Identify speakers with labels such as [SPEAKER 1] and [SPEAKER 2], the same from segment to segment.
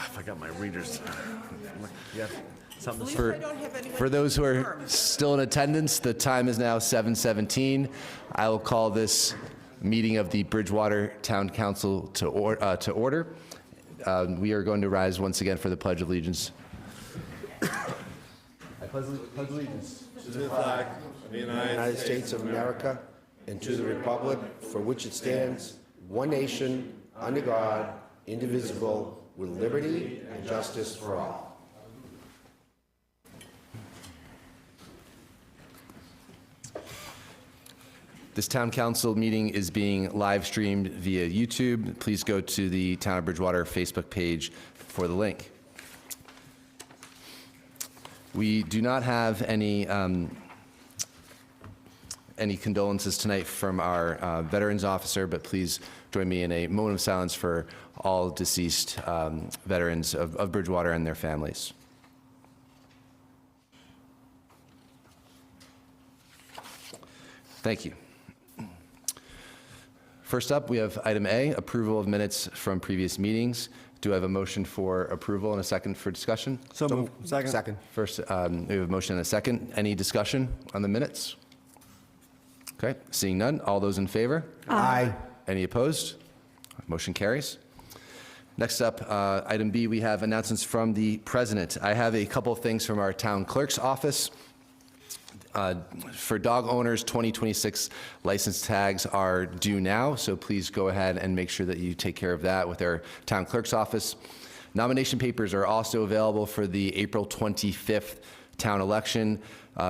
[SPEAKER 1] if I got my readers. Yeah. Something
[SPEAKER 2] At least I don't have anyone
[SPEAKER 3] For those who are
[SPEAKER 2] confirmed.
[SPEAKER 3] still in attendance, the time is now 7:17. I will call this meeting of the Bridgewater Town Council to order. We are going to rise once again for the Pledge of Allegiance. I pledge allegiance
[SPEAKER 4] To the flag of the United States of America and to the republic for which it stands, one nation, under God, indivisible, with liberty and justice for all.
[SPEAKER 3] This town council meeting is being live streamed via YouTube. Please go to the Town of Bridgewater Facebook page for the link. We do not have any condolences tonight from our veterans officer, but please join me in a moment of silence for all deceased veterans of Bridgewater and their families. Thank you. First up, we have item A, approval of minutes from previous meetings. Do I have a motion for approval and a second for discussion?
[SPEAKER 5] So moved.
[SPEAKER 4] Second.
[SPEAKER 3] First, we have a motion and a second. Any discussion on the minutes? Okay, seeing none. All those in favor?
[SPEAKER 4] Aye.
[SPEAKER 3] Any opposed? Motion carries. Next up, item B, we have announcements from the president. I have a couple of things from our town clerk's office. For dog owners, 2026 license tags are due now, so please go ahead and make sure that you take care of that with our town clerk's office. Nomination papers are also available for the April 25th town election.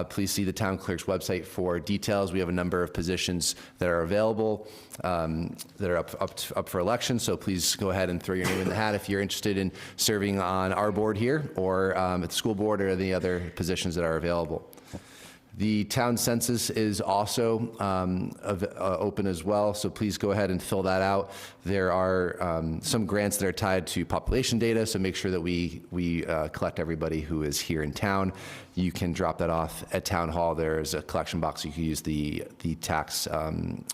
[SPEAKER 3] Please see the town clerk's website for details. We have a number of positions that are available that are up for election, so please go ahead and throw your name in the hat if you're interested in serving on our board here or at the school board or the other positions that are available. The town census is also open as well, so please go ahead and fill that out. There are some grants that are tied to population data, so make sure that we collect everybody who is here in town. You can drop that off at Town Hall. There's a collection box. You can use the tax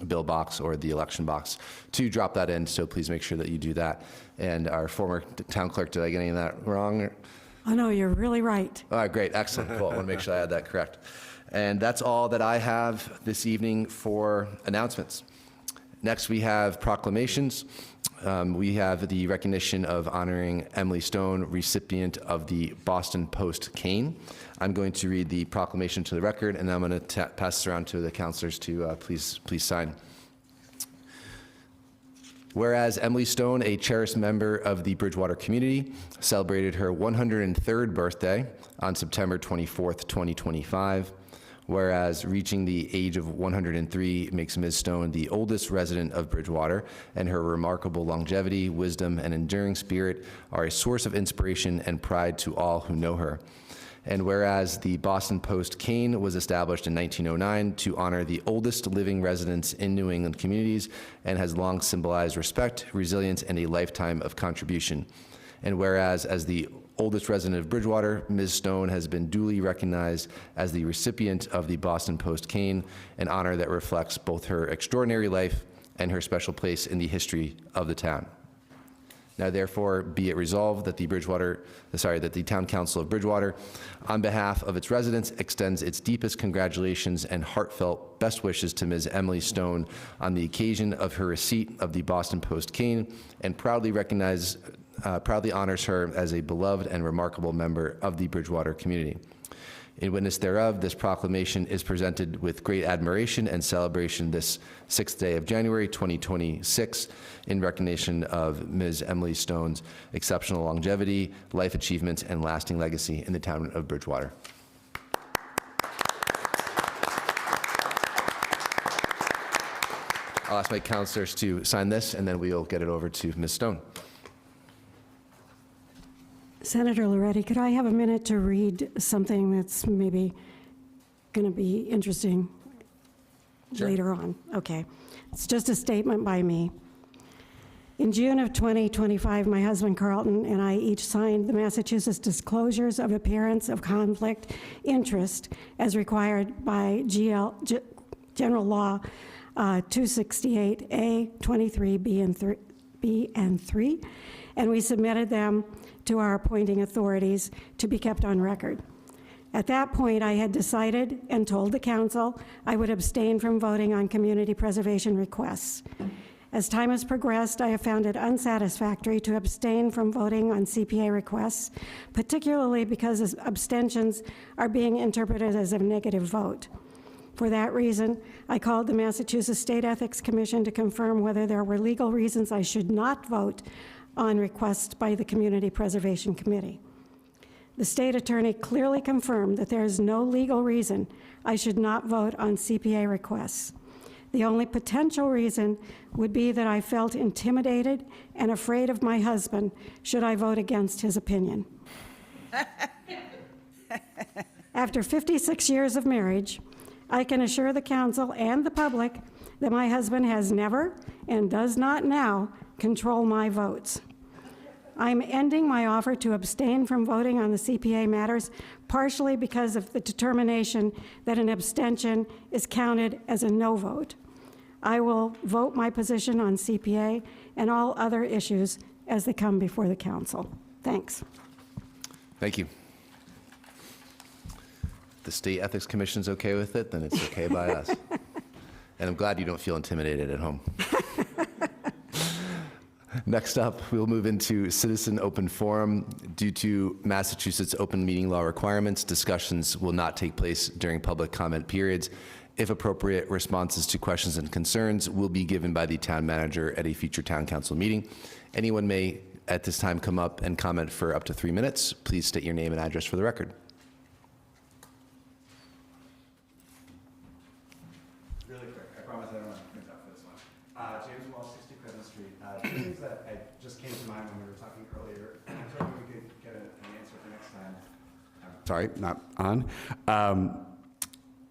[SPEAKER 3] bill box or the election box to drop that in, so please make sure that you do that. And our former town clerk, did I get any of that wrong?
[SPEAKER 6] Oh, no, you're really right.
[SPEAKER 3] All right, great, excellent, cool. I want to make sure I had that correct. And that's all that I have this evening for announcements. Next, we have proclamations. We have the recognition of honoring Emily Stone, recipient of the Boston Post cane. I'm going to read the proclamation to the record, and I'm going to pass this around to the counselors to please sign. Whereas Emily Stone, a cherished member of the Bridgewater community, celebrated her 103rd birthday on September 24th, 2025. Whereas reaching the age of 103 makes Ms. Stone the oldest resident of Bridgewater, and her remarkable longevity, wisdom, and enduring spirit are a source of inspiration and pride to all who know her. And whereas the Boston Post cane was established in 1909 to honor the oldest living residents in New England communities and has long symbolized respect, resilience, and a lifetime of contribution. And whereas as the oldest resident of Bridgewater, Ms. Stone has been duly recognized as the recipient of the Boston Post cane, an honor that reflects both her extraordinary life and her special place in the history of the town. Now therefore be it resolved that the Town Council of Bridgewater, on behalf of its residents, extends its deepest congratulations and heartfelt best wishes to Ms. Emily Stone on the occasion of her receipt of the Boston Post cane, and proudly honors her as a beloved and remarkable member of the Bridgewater community. In witness thereof, this proclamation is presented with great admiration and celebration this 6th day of January 2026 in recognition of Ms. Emily Stone's exceptional longevity, life achievements, and lasting legacy in the town of Bridgewater. I'll ask my counselors to sign this, and then we'll get it over to Ms. Stone.
[SPEAKER 6] Senator Loretti, could I have a minute to read something that's maybe going to be interesting later on? Okay. It's just a statement by me. In June of 2025, my husband Carlton and I each signed the Massachusetts Disclosures of Appearance of Conflict Interest as required by General Law 268A 23B and 3, and we submitted them to our appointing authorities to be kept on record. At that point, I had decided and told the council I would abstain from voting on community preservation requests. As time has progressed, I have found it unsatisfactory to abstain from voting on CPA requests, particularly because abstentions are being interpreted as a negative vote. For that reason, I called the Massachusetts State Ethics Commission to confirm whether there were legal reasons I should not vote on requests by the Community Preservation Committee. The state attorney clearly confirmed that there is no legal reason I should not vote on CPA requests. The only potential reason would be that I felt intimidated and afraid of my husband should I vote against his opinion. After 56 years of marriage, I can assure the council and the public that my husband has never and does not now control my votes. I'm ending my offer to abstain from voting on the CPA matters partially because of the determination that an abstention is counted as a no vote. I will vote my position on CPA and all other issues as they come before the council. Thanks.
[SPEAKER 3] Thank you. The State Ethics Commission's okay with it, then it's okay by us. And I'm glad you don't feel intimidated at home. Next up, we'll move into citizen open forum. Due to Massachusetts open meeting law requirements, discussions will not take place during public comment periods. If appropriate, responses to questions and concerns will be given by the town manager at a future town council meeting. Anyone may, at this time, come up and comment for up to 3 minutes. Please state your name and address for the record.
[SPEAKER 2] Really quick, I promise I don't have to print out for this one. James Wall, 60 Crescent Street. Two things that just came to mind when we were talking earlier. I was hoping we could get an answer for next time. Sorry, not on.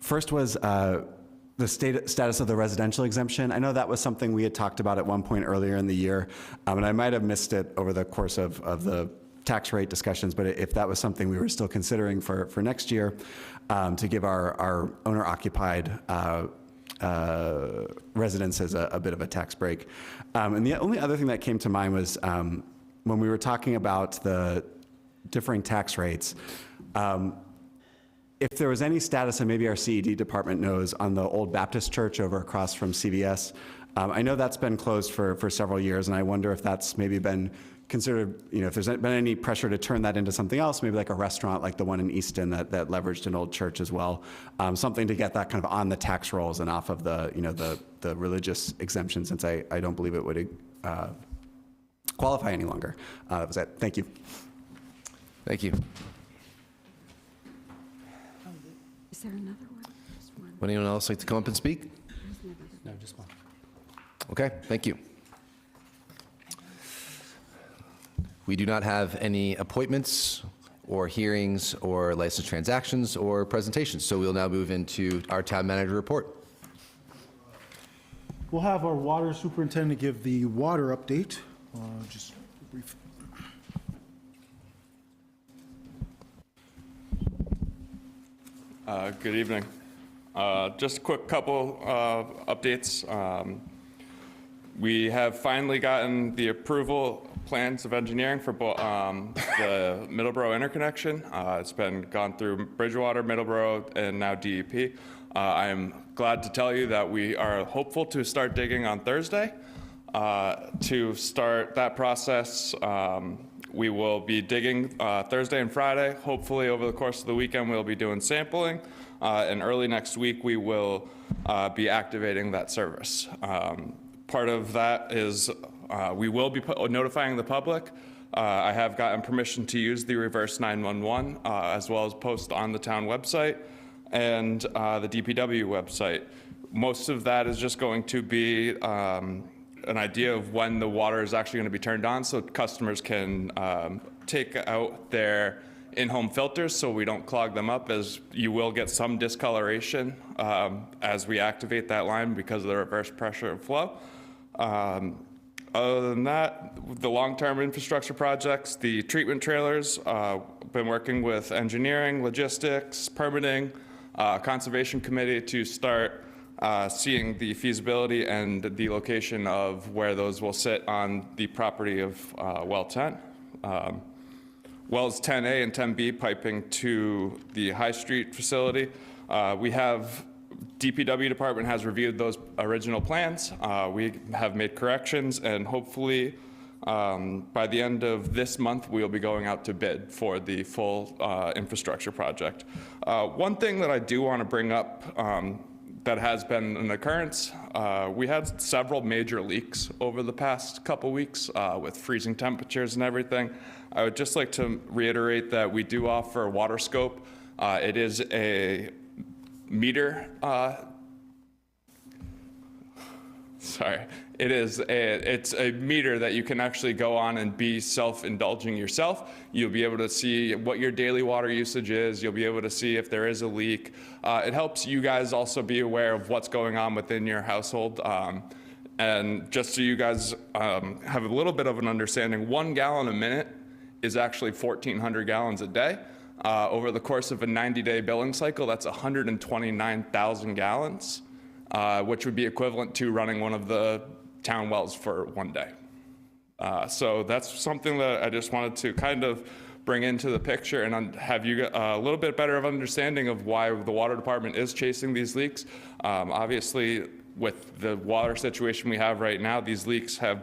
[SPEAKER 2] First was the status of the residential exemption. I know that was something we had talked about at one point earlier in the year, and I might have missed it over the course of the tax rate discussions, but if that was something we were still considering for next year, to give our owner-occupied residences a bit of a tax break. And the only other thing that came to mind was when we were talking about the differing tax rates, if there was any status, and maybe our CED department knows, on the old Baptist church over across from CVS. I know that's been closed for several years, and I wonder if that's maybe been considered, if there's been any pressure to turn that into something else, maybe like a restaurant like the one in Easton that leveraged an old church as well. Something to get that kind of on the tax rolls and off of the religious exemption, since I don't believe it would qualify any longer. That was it. Thank you.
[SPEAKER 3] Thank you.
[SPEAKER 6] Is there another one? Just one.
[SPEAKER 3] Would anyone else like to come up and speak?
[SPEAKER 2] No, just one.
[SPEAKER 3] Okay, thank you. We do not have any appointments or hearings or license transactions or presentations, so we'll now move into our town manager report.
[SPEAKER 5] We'll have our water superintendent give the water update. Just brief.
[SPEAKER 7] Good evening. Just a quick couple of updates. We have finally gotten the approval plans of engineering for the Middleborough interconnection. It's been gone through Bridgewater, Middleborough, and now DEP. I am glad to tell you that we are hopeful to start digging on Thursday. To start that process, we will be digging Thursday and Friday. Hopefully over the course of the weekend we'll be doing sampling, and early next week we will be activating that service. Part of that is we will be notifying the public. I have gotten permission to use the reverse 911 as well as post on the town website and the DPW website. Most of that is just going to be an idea of when the water is actually going to be turned on, so customers can take out their in-home filters so we don't clog them up, as you will get some discoloration as we activate that line because of the reverse pressure and flow. Other than that, the long-term infrastructure projects, the treatment trailers, been working with engineering, logistics, permitting, conservation committee to start seeing the feasibility and the location of where those will sit on the property of Well 10. wells 10A and 10B piping to the High Street facility. DPW department has reviewed those original plans. We have made corrections, and hopefully by the end of this month, we'll be going out to bid for the full infrastructure project. One thing that I do want to bring up that has been an occurrence, we had several major leaks over the past couple weeks with freezing temperatures and everything. I would just like to reiterate that we do offer WaterScope. It is a meter, it's a meter that you can actually go on and be self-indulging yourself. You'll be able to see what your daily water usage is. You'll be able to see if there is a leak. It helps you guys also be aware of what's going on within your household. And just so you guys have a little bit of an understanding, 1 gallon a minute is actually 1,400 gallons a day. Over the course of a 90-day billing cycle, that's 129,000 gallons, which would be equivalent to running one of the town wells for 1 day. So that's something that I just wanted to kind of bring into the picture and have you a little bit better of understanding of why the water department is chasing these leaks. Obviously, with the water situation we have right now, these leaks have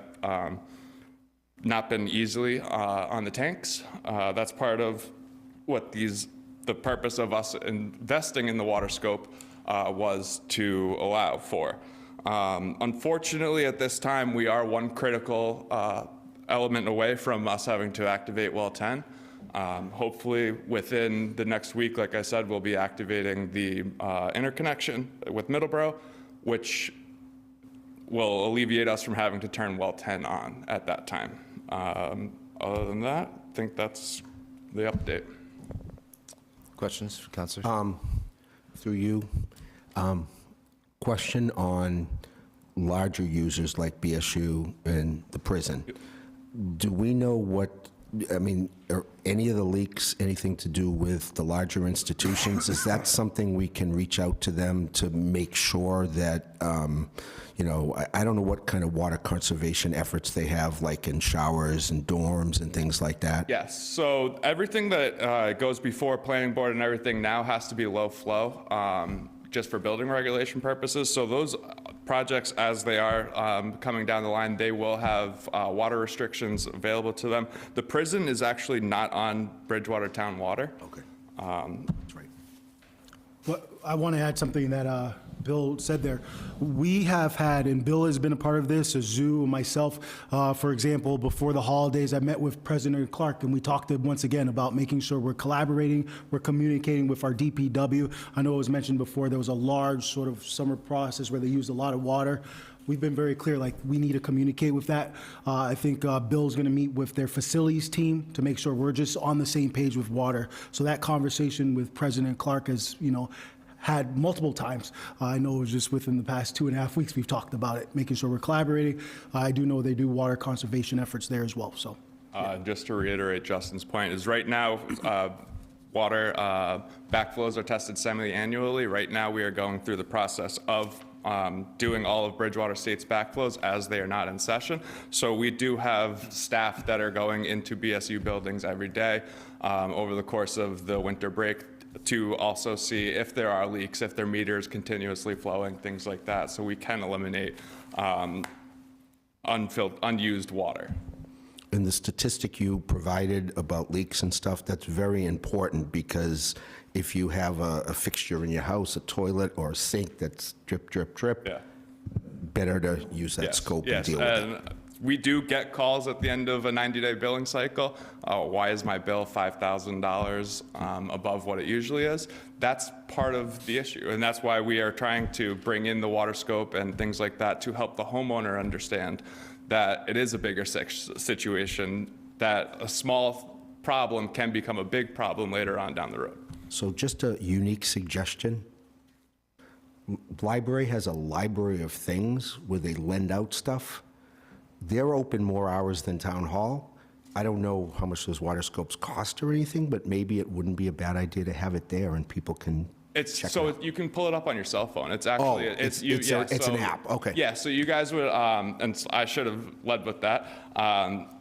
[SPEAKER 7] not been easily on the tanks. That's part of what the purpose of us investing in the WaterScope was to allow for. Unfortunately, at this time, we are one critical element away from us having to activate well 10. Hopefully, within the next week, like I said, we'll be activating the interconnection with Middleborough, which will alleviate us from having to turn well 10 on at that time. Other than that, I think that's the update.
[SPEAKER 3] Questions for councilors?
[SPEAKER 4] Through you, question on larger users like BSU and the prison. Do we know what, I mean, are any of the leaks anything to do with the larger institutions? Is that something we can reach out to them to make sure that, you know, I don't know what kind of water conservation efforts they have, like in showers and dorms and things like that?
[SPEAKER 7] Yes, so everything that goes before planning board and everything now has to be low flow, just for building regulation purposes. So those projects, as they are coming down the line, they will have water restrictions available to them. The prison is actually not on Bridgewater Town Water.
[SPEAKER 4] Okay. That's right.
[SPEAKER 5] Well, I want to add something that Bill said there. We have had, and Bill has been a part of this, Azu and myself, for example, before the holidays, I met with President Clark, and we talked once again about making sure we're collaborating, we're communicating with our DPW. I know it was mentioned before, there was a large sort of summer process where they used a lot of water. We've been very clear, like, we need to communicate with that. I think Bill's going to meet with their facilities team to make sure we're just on the same page with water. So that conversation with President Clark has, you know, had multiple times. I know it was just within the past 2.5 weeks we've talked about it, making sure we're collaborating. I do know they do water conservation efforts there as well, so.
[SPEAKER 7] Just to reiterate Justin's point, is right now, water backflows are tested semi-annually. Right now, we are going through the process of doing all of Bridgewater State's backflows as they are not in session. So we do have staff that are going into BSU buildings every day over the course of the winter break to also see if there are leaks, if their meter is continuously flowing, things like that, so we can eliminate unused water.
[SPEAKER 4] And the statistic you provided about leaks and stuff, that's very important, because if you have a fixture in your house, a toilet or a sink that's drip, drip, drip,
[SPEAKER 7] Yeah.
[SPEAKER 4] better to use that scope and deal with it.
[SPEAKER 7] We do get calls at the end of a 90-day billing cycle. Why is my bill $5,000 above what it usually is? That's part of the issue, and that's why we are trying to bring in the WaterScope and things like that to help the homeowner understand that it is a bigger situation, that a small problem can become a big problem later on down the road.
[SPEAKER 4] So just a unique suggestion. Library has a library of things where they lend out stuff. They're open more hours than Town Hall. I don't know how much those WaterScopes cost or anything, but maybe it wouldn't be a bad idea to have it there and people can
[SPEAKER 7] You can pull it up on your cell phone. It's
[SPEAKER 4] Oh,
[SPEAKER 7] actually,
[SPEAKER 4] it's an app, okay.
[SPEAKER 7] Yeah, so you guys would, and I should have led with that.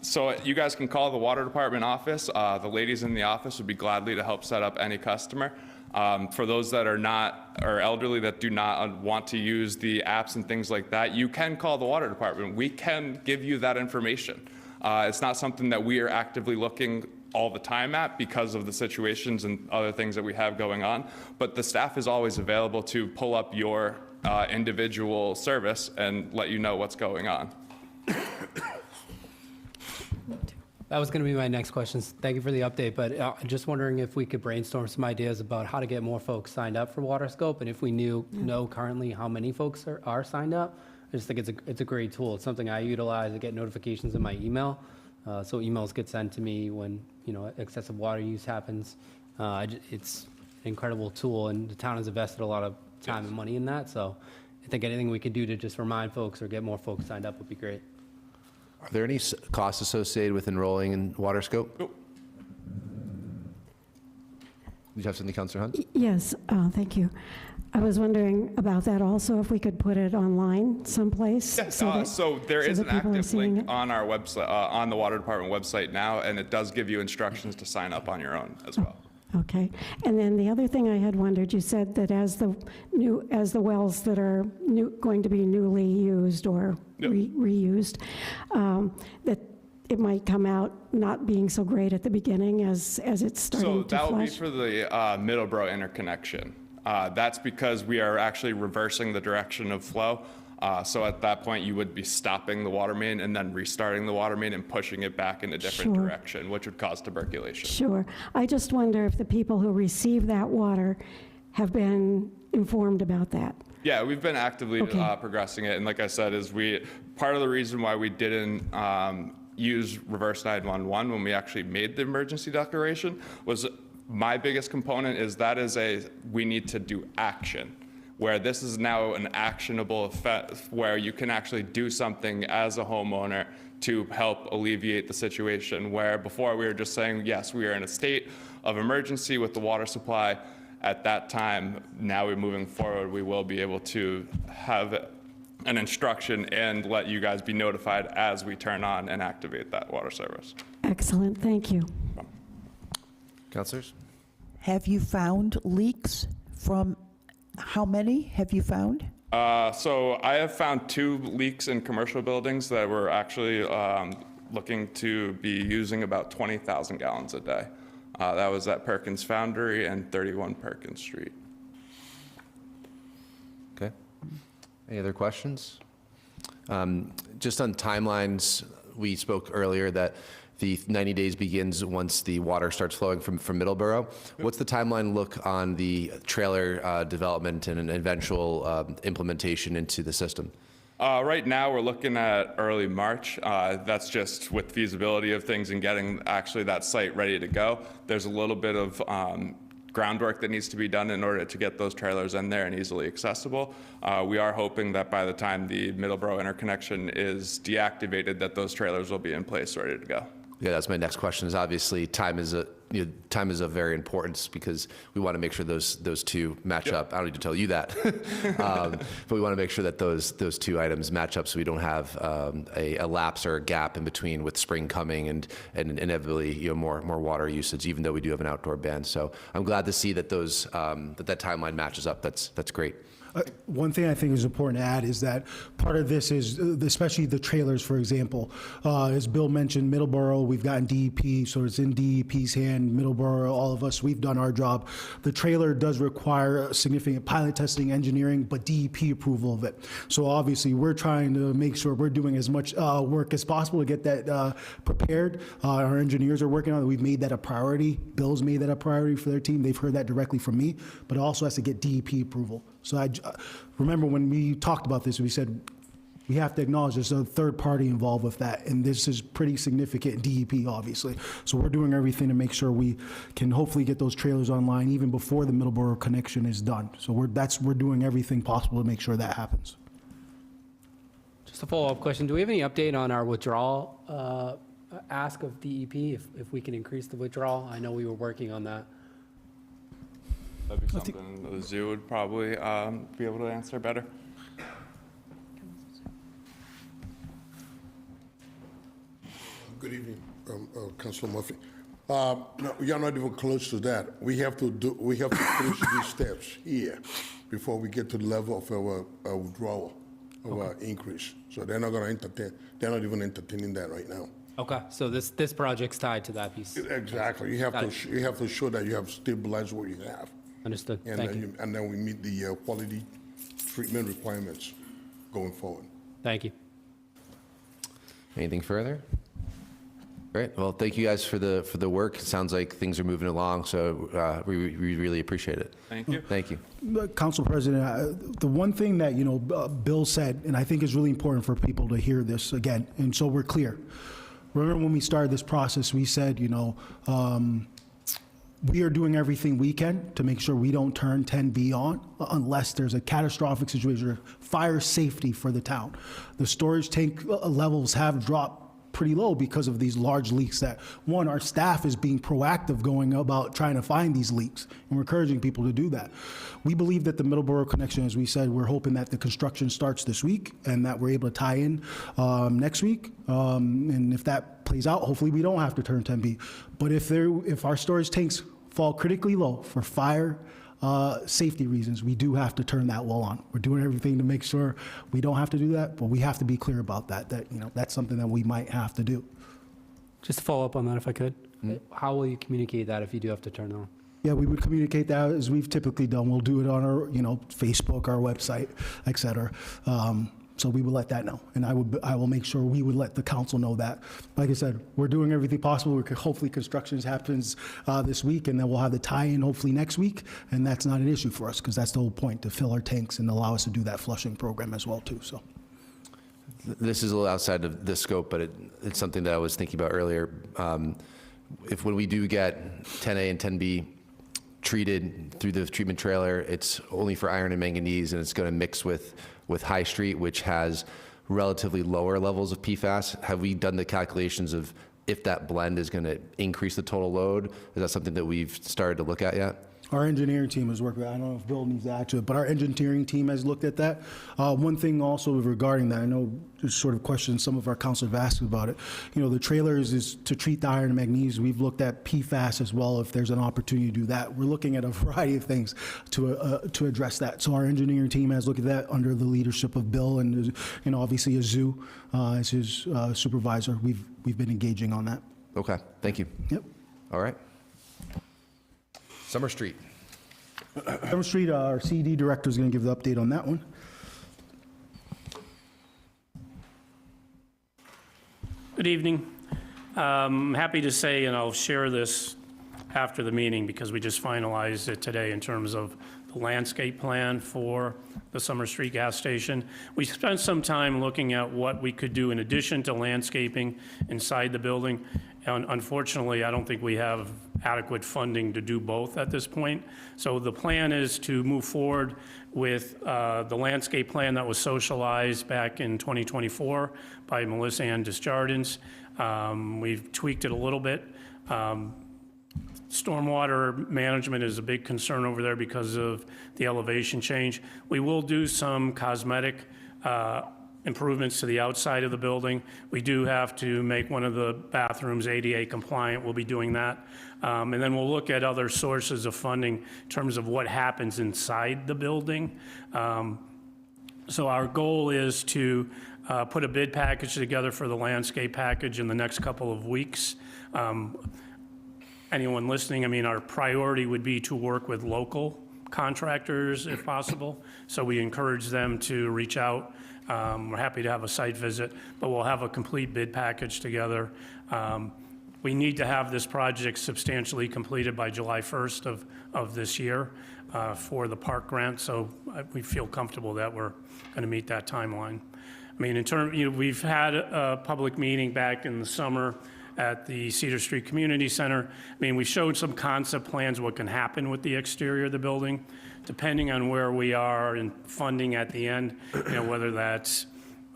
[SPEAKER 7] So you guys can call the water department office. The ladies in the office would be gladly to help set up any customer. For those that are not, or elderly that do not want to use the apps and things like that, you can call the water department. We can give you that information. It's not something that we are actively looking all the time at because of the situations and other things that we have going on, but the staff is always available to pull up your individual service and let you know what's going on.
[SPEAKER 8] That was going to be my next question. Thank you for the update, but just wondering if we could brainstorm some ideas about how to get more folks signed up for WaterScope, and if we know currently how many folks are signed up. I just think it's a great tool. It's something I utilize to get notifications in my email. So emails get sent to me when, excessive water use happens. It's an incredible tool, and the town has invested a lot of time and money in that. So I think anything we could do to just remind folks or get more folks signed up would be great.
[SPEAKER 3] Are there any costs associated with enrolling in WaterScope?
[SPEAKER 7] Nope.
[SPEAKER 3] Did you have something, Councilor Hunt?
[SPEAKER 6] Yes, thank you. I was wondering about that also, if we could put it online someplace.
[SPEAKER 7] Yeah,
[SPEAKER 6] that-
[SPEAKER 7] so there is
[SPEAKER 6] that
[SPEAKER 7] an
[SPEAKER 6] people are
[SPEAKER 7] active
[SPEAKER 6] seeing
[SPEAKER 7] link
[SPEAKER 6] it?
[SPEAKER 7] on our website, on the water department website now, and it does give you instructions to sign up on your own as well.
[SPEAKER 6] Okay. And then the other thing I had wondered, you said that as the wells that are going to be newly used or
[SPEAKER 7] Yep.
[SPEAKER 6] reused, that it might come out not being so great at the beginning as it's
[SPEAKER 7] So
[SPEAKER 6] starting to
[SPEAKER 7] that will be
[SPEAKER 6] flush?
[SPEAKER 7] for the Middleborough interconnection. That's because we are actually reversing the direction of flow. So at that point, you would be stopping the water main and then restarting the water main and pushing it back in a different
[SPEAKER 6] Sure.
[SPEAKER 7] direction, which would cause tuberculation.
[SPEAKER 6] Sure. I just wonder if the people who receive that water have been informed about that.
[SPEAKER 7] Yeah, we've been actively
[SPEAKER 6] Okay.
[SPEAKER 7] progressing it, and like I said, part of the reason why we didn't use reverse 911 when we actually made the emergency declaration was my biggest component is we need to do action, where this is now an actionable effect, where you can actually do something as a homeowner to help alleviate the situation, where before we were just saying, yes, we are in a state of emergency with the water supply. At that time, now we're moving forward, we will be able to have an instruction and let you guys be notified as we turn on and activate that water service.
[SPEAKER 6] Excellent, thank you.
[SPEAKER 3] Councilors?
[SPEAKER 9] Have you found leaks from, how many have you found?
[SPEAKER 7] So I have found 2 leaks in commercial buildings that were actually looking to be using about 20,000 gallons a day. That was at Perkins Foundry and 31 Perkins Street.
[SPEAKER 3] Okay. Any other questions? Just on timelines, we spoke earlier that the 90 days begins once the water starts flowing from Middleborough. What's the timeline look on the trailer development and an eventual implementation into the system?
[SPEAKER 7] Right now, we're looking at early March. That's just with feasibility of things and getting actually that site ready to go. There's a little bit of groundwork that needs to be done in order to get those trailers in there and easily accessible. We are hoping that by the time the Middleborough interconnection is deactivated, that those trailers will be in place, ready to go.
[SPEAKER 3] Yeah, that's my next question. Is obviously time is of very importance because we want to make sure those two match
[SPEAKER 7] Yep.
[SPEAKER 3] up. I don't need to tell you that, but we want to make sure that those two items match up so we don't have a lapse or a gap in between with spring coming and inevitably more water usage. Even though we do have an outdoor ban, so I'm glad to see that that timeline matches up. That's great.
[SPEAKER 5] One thing I think is important to add is that part of this is, especially the trailers, for example, as Bill mentioned, Middleborough, we've gotten DEP, so it's in DEP's hand, Middleborough, all of us, we've done our job. The trailer does require significant pilot testing, engineering, but DEP approval of it. So obviously, we're trying to make sure we're doing as much work as possible to get that prepared. Our engineers are working on it. We've made that a priority. Bill's made that a priority for their team. They've heard that directly from me, but it also has to get DEP approval. So I remember when we talked about this, we said we have to acknowledge there's a third party involved with that, and this is pretty significant, DEP, obviously. So we're doing everything to make sure we can hopefully get those trailers online even before the Middleborough connection is done. So we're doing everything possible to make sure that happens.
[SPEAKER 8] Just a follow-up question. Do we have any update on our withdrawal ask of DEP, if we can increase the withdrawal? I know we were working on that.
[SPEAKER 7] That'd be something the zoo would probably be able to answer better.
[SPEAKER 10] Good evening, Councilor Murphy. No, we are not even close to that. We have to finish these steps here before we get to the level of our withdrawal of our increase. So they're not going to entertain. They're not even entertaining that right now.
[SPEAKER 8] Okay, so this project's tied to that piece.
[SPEAKER 10] Exactly. You have to show that you have stabilized what you have,
[SPEAKER 8] Understood.
[SPEAKER 10] and
[SPEAKER 8] Thank
[SPEAKER 10] then
[SPEAKER 8] you.
[SPEAKER 10] and then we meet the quality treatment requirements going forward.
[SPEAKER 8] Thank you.
[SPEAKER 3] Anything further? Great. Well, thank you guys for the work. It sounds like things are moving along, so we really appreciate it.
[SPEAKER 7] Thank you.
[SPEAKER 3] Thank you.
[SPEAKER 5] Council President, the one thing that, Bill said, and I think is really important for people to hear this again, and so we're clear. Remember when we started this process, we said, we are doing everything we can to make sure we don't turn 10B on unless there's a catastrophic situation, fire safety for the town. The storage tank levels have dropped pretty low because of these large leaks that, one, our staff is being proactive going about trying to find these leaks, and we're encouraging people to do that. We believe that the Middleborough connection, as we said, we're hoping that the construction starts this week and that we're able to tie in next week. And if that plays out, hopefully we don't have to turn 10B. But if our storage tanks fall critically low for fire safety reasons, we do have to turn that well on. We're doing everything to make sure we don't have to do that, but we have to be clear about that that's something that we might have to do.
[SPEAKER 8] Just to follow up on that, if I could. How will you communicate that if you do have to turn it on?
[SPEAKER 5] Yeah, we would communicate that as we've typically done. We'll do it on our, Facebook, our website, et cetera. So we will let that know, and I will make sure we would let the council know that. Like I said, we're doing everything possible. Hopefully construction happens this week, and then we'll have the tie-in hopefully next week, and that's not an issue for us because that's the whole point, to fill our tanks and allow us to do that flushing program as well too. So
[SPEAKER 3] This is a little outside of the scope, but it's something that I was thinking about earlier. When we do get 10A and 10B treated through the treatment trailer, it's only for iron and manganese, and it's going to mix with High Street, which has relatively lower levels of PFAS. Have we done the calculations of if that blend is going to increase the total load? Is that something that we've started to look at yet?
[SPEAKER 5] our engineering team has worked with, I don't know if Bill needs to add to it, but our engineering team has looked at that. One thing also regarding that, I know there's sort of questions some of our councilors have asked about it. You know, the trailers is to treat the iron and magnesium. We've looked at PFAS as well, if there's an opportunity to do that. We're looking at a variety of things to address that. So our engineering team has looked at that under the leadership of Bill and, you know, obviously Azu as his supervisor. We've been engaging on that.
[SPEAKER 3] Okay, thank you.
[SPEAKER 5] Yep.
[SPEAKER 3] All right. Summer Street.
[SPEAKER 5] Summer Street, our CD director is going to give the update on that one.
[SPEAKER 11] Good evening. I'm happy to say, and I'll share this after the meeting because we just finalized it today in terms of the landscape plan for the Summer Street gas station. We spent some time looking at what we could do in addition to landscaping inside the building. And unfortunately, I don't think we have adequate funding to do both at this point. So the plan is to move forward with the landscape plan that was socialized back in 2024 by Melissa Ann Desjardins. We've tweaked it a little bit. Stormwater management is a big concern over there because of the elevation change. We will do some cosmetic improvements to the outside of the building. We do have to make one of the bathrooms ADA compliant. We'll be doing that. And then we'll look at other sources of funding in terms of what happens inside the building. So our goal is to put a bid package together for the landscape package in the next couple of weeks. Anyone listening, I mean, our priority would be to work with local contractors if possible. So we encourage them to reach out. We're happy to have a site visit, but we'll have a complete bid package together. We need to have this project substantially completed by July 1st of this year for the park grant, so we feel comfortable that we're going to meet that timeline. I mean, in terms, you know, we've had a public meeting back in the summer at the Cedar Street Community Center. I mean, we showed some concept plans what can happen with the exterior of the building, depending on where we are in funding at the end, you know, whether that's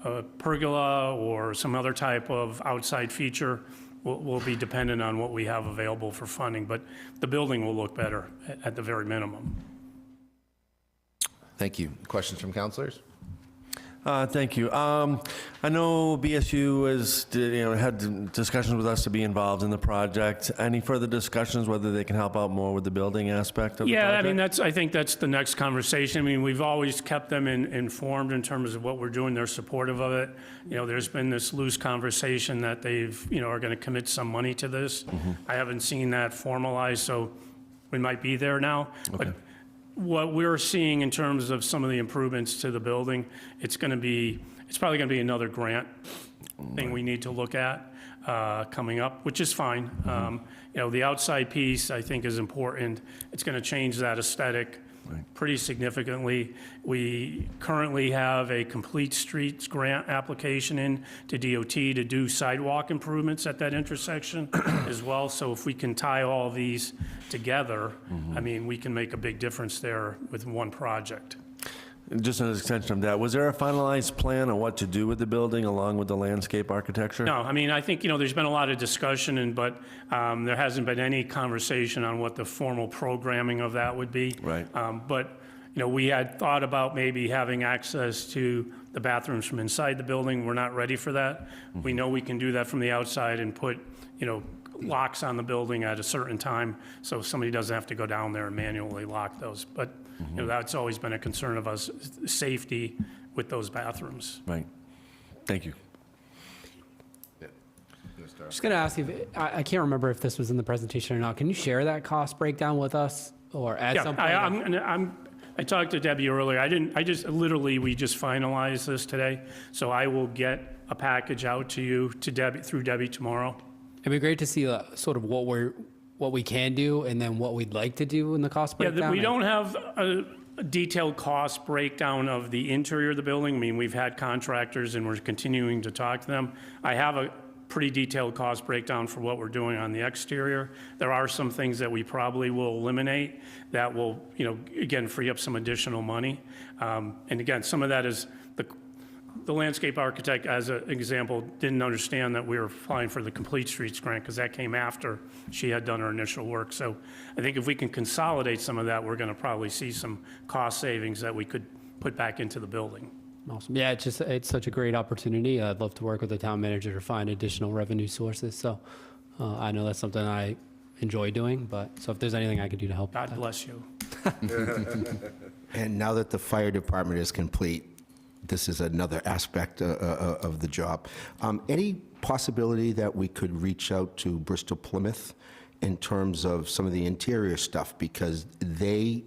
[SPEAKER 11] a pergola or some other type of outside feature. will be dependent on what we have available for funding, but the building will look better at the very minimum.
[SPEAKER 3] Thank you. Questions from councilors?
[SPEAKER 1] Thank you. I know BSU has, had discussions with us to be involved in the project. Any further discussions whether they can help out more with the building aspect of the
[SPEAKER 11] Yeah,
[SPEAKER 1] project?
[SPEAKER 11] I mean, I think that's the next conversation. I mean, we've always kept them informed in terms of what we're doing. They're supportive of it. There's been this loose conversation that they've, are going to commit some money to this. I haven't seen that formalized, so we might be there now.
[SPEAKER 1] Okay.
[SPEAKER 11] But what we're seeing in terms of some of the improvements to the building, it's probably going to be another grant thing we need to look at coming up, which is fine. The outside piece, I think, is important. It's going to change that aesthetic pretty significantly. We currently have a Complete Streets grant application in to DOT to do sidewalk improvements at that intersection as well. So if we can tie all these together, I mean, we can make a big difference there with one project.
[SPEAKER 1] Just an extension of that, was there a finalized plan on what to do with the building along with the landscape architecture?
[SPEAKER 11] No, I mean, I think, there's been a lot of discussion, but there hasn't been any conversation on what the formal programming of that would be.
[SPEAKER 1] Right.
[SPEAKER 11] But, we had thought about maybe having access to the bathrooms from inside the building. We're not ready for that. We know we can do that from the outside and put, locks on the building at a certain time, so somebody doesn't have to go down there and manually lock those. But, that's always been a concern of us, safety with those bathrooms.
[SPEAKER 1] Right. Thank you.
[SPEAKER 8] Just going to ask you, I can't remember if this was in the presentation or not. Can you share that cost breakdown with us or at some point?
[SPEAKER 11] I talked to Debbie earlier. We just finalized this today, so I will get a package out to you, through Debbie tomorrow.
[SPEAKER 8] It'd be great to see sort of what we can do and then what we'd like to do in the cost breakdown.
[SPEAKER 11] Yeah, we don't have a detailed cost breakdown of the interior of the building. I mean, we've had contractors and we're continuing to talk to them. I have a pretty detailed cost breakdown for what we're doing on the exterior. There are some things that we probably will eliminate that will, again, free up some additional money. And again, some of that is the landscape architect, as an example, didn't understand that we were applying for the Complete Streets grant because that came after she had done her initial work. So I think if we can consolidate some of that, we're going to probably see some cost savings that we could put back into the building.
[SPEAKER 8] Awesome. Yeah, it's such a great opportunity. I'd love to work with the town manager to find additional revenue sources. So I know that's something I enjoy doing, so if there's anything I can do to help.
[SPEAKER 11] God bless you.
[SPEAKER 4] And now that the fire department is complete, this is another aspect of the job. Any possibility that we could reach out to Bristol Plymouth in terms of some of the interior stuff, because they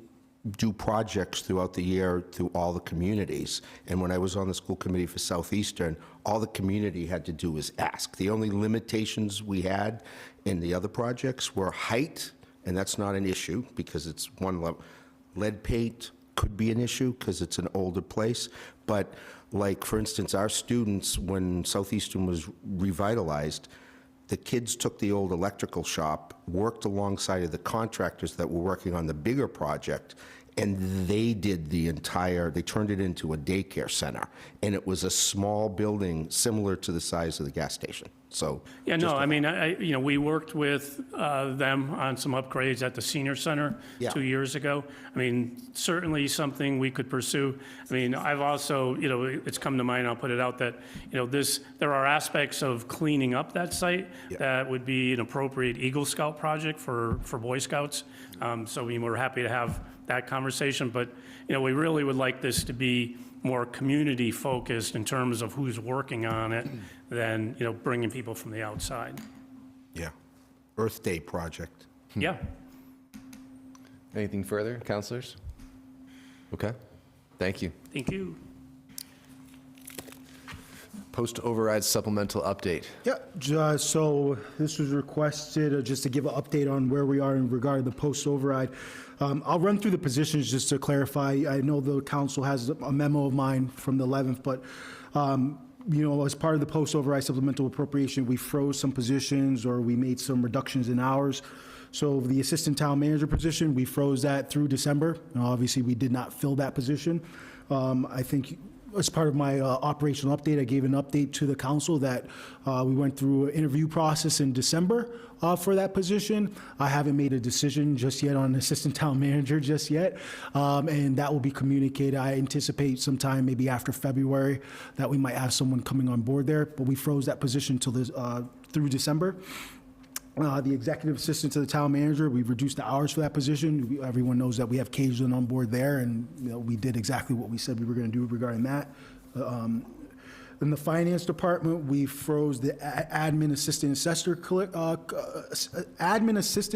[SPEAKER 4] do projects throughout the year through all the communities. And when I was on the school committee for Southeastern, all the community had to do was ask. The only limitations we had in the other projects were height, and that's not an issue because it's one level. Lead paint could be an issue because it's an older place. But like, for instance, our students, when Southeastern was revitalized, the kids took the old electrical shop, worked alongside of the contractors that were working on the bigger project, and they did they turned it into a daycare center. And it was a small building similar to the size of the gas station. So.
[SPEAKER 11] Yeah, no, I mean, we worked with them on some upgrades at the senior center 2 years ago. I mean, certainly something we could pursue. I mean, I've also, it's come to mind, I'll put it out that, there are aspects of cleaning up that site that would be an appropriate Eagle Scout project for Boy Scouts. So we're happy to have that conversation, but, we really would like this to be more community focused in terms of who's working on it than, bringing people from the outside.
[SPEAKER 4] Yeah. Earth Day project.
[SPEAKER 11] Yeah.
[SPEAKER 3] Anything further, councilors? Okay. Thank you.
[SPEAKER 11] Thank you.
[SPEAKER 3] Post-override supplemental update.
[SPEAKER 5] Yeah, so this was requested just to give an update on where we are in regard to the post-override. I'll run through the positions just to clarify. I know the council has a memo of mine from the 11th, but as part of the post-override supplemental appropriation, we froze some positions or we made some reductions in hours. So the assistant town manager position, we froze that through December. Obviously, we did not fill that position. I think as part of my operational update, I gave an update to the council that we went through an interview process in December for that position. I haven't made a decision just yet on an assistant town manager just yet, and that will be communicated. I anticipate sometime maybe after February that we might have someone coming on board there, but we froze that position till through December. The executive assistant to the town manager, we've reduced the hours for that position. Everyone knows that we have Cajun on board there, and we did exactly what we said we were going to do regarding that. In the finance department, we froze the admin assistant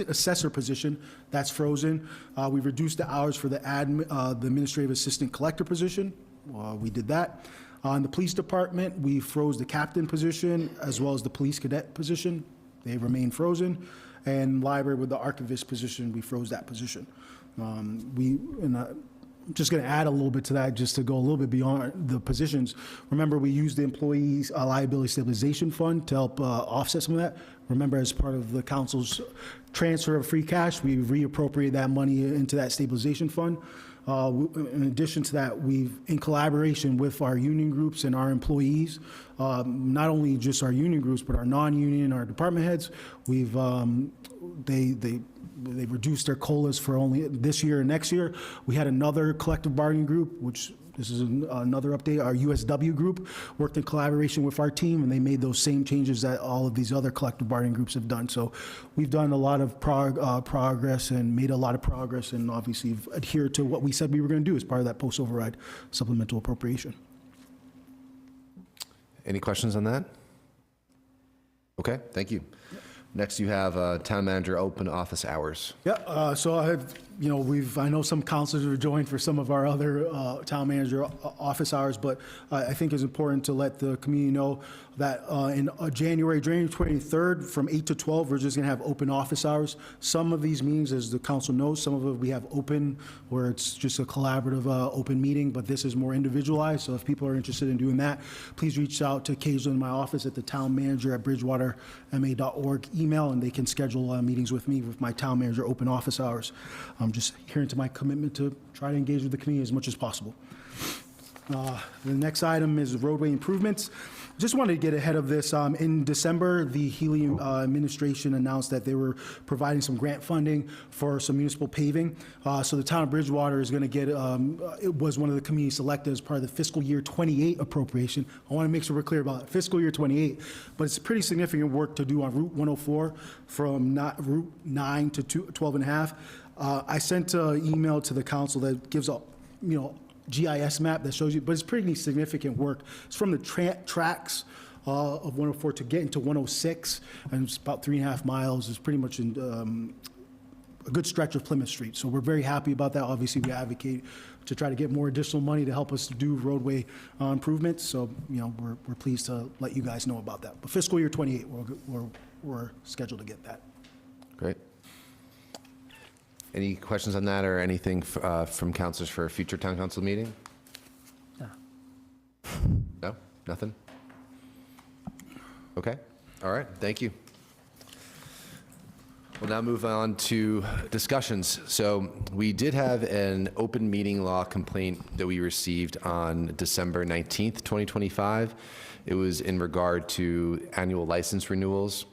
[SPEAKER 5] assessor position. That's frozen. We reduced the hours for the administrative assistant collector position. We did that. In the police department, we froze the captain position as well as the police cadet position. They remain frozen. And library with the archivist position, we froze that position. I'm just going to add a little bit to that, just to go a little bit beyond the positions. Remember, we used the employees liability stabilization fund to help offset some of that. Remember, as part of the council's transfer of free cash, we reappropriated that money into that stabilization fund. In addition to that, we've, in collaboration with our union groups and our employees, not only just our union groups, but our non-union, our department heads, we've, they reduced their COLAs for only this year and next year. We had another collective bargaining group, which this is another update. Our USW group worked in collaboration with our team, and they made those same changes that all of these other collective bargaining groups have done. So we've done a lot of progress and made a lot of progress, and obviously adhered to what we said we were going to do as part of that post-override supplemental appropriation.
[SPEAKER 3] Any questions on that? Okay, thank you. Next, you have town manager open office hours.
[SPEAKER 5] Yeah, so I have, I know some councilors are joined for some of our other town manager office hours, but I think it's important to let the community know that in January 23rd, from 8 to 12, we're just going to have open office hours. Some of these meetings, as the council knows, some of it we have open, where it's just a collaborative open meeting, but this is more individualized. So if people are interested in doing that, please reach out to Cajun in my office at the town manager at bridgewaterma.org email, and they can schedule meetings with me with my town manager open office hours. I'm just adhering to my commitment to try to engage with the community as much as possible. The next item is roadway improvements. Just wanted to get ahead of this. In December, the Healy administration announced that they were providing some grant funding for some municipal paving. So the town of Bridgewater is going to get, it was one of the communities selected as part of the fiscal year 28 appropriation. I want to make sure we're clear about it. Fiscal year 28, but it's pretty significant work to do on Route 104 from Route 9 to 12 and a half. I sent an email to the council that gives a, GIS map that shows you, but it's pretty significant work. It's from the tracks of 104 to get into 106, and it's about 3.5 miles. It's pretty much in a good stretch of Plymouth Street. So we're very happy about that. Obviously, we advocate to try to get more additional money to help us do roadway improvements. So, we're pleased to let you guys know about that. But fiscal year 28, we're scheduled to get that.
[SPEAKER 3] Great. Any questions on that or anything from councilors for a future town council meeting?
[SPEAKER 8] No.
[SPEAKER 3] No? Nothing? Okay. All right. Thank you. We'll now move on to discussions. So we did have an open meeting law complaint that we received on December 19th, 2025. It was in regard to annual license renewals.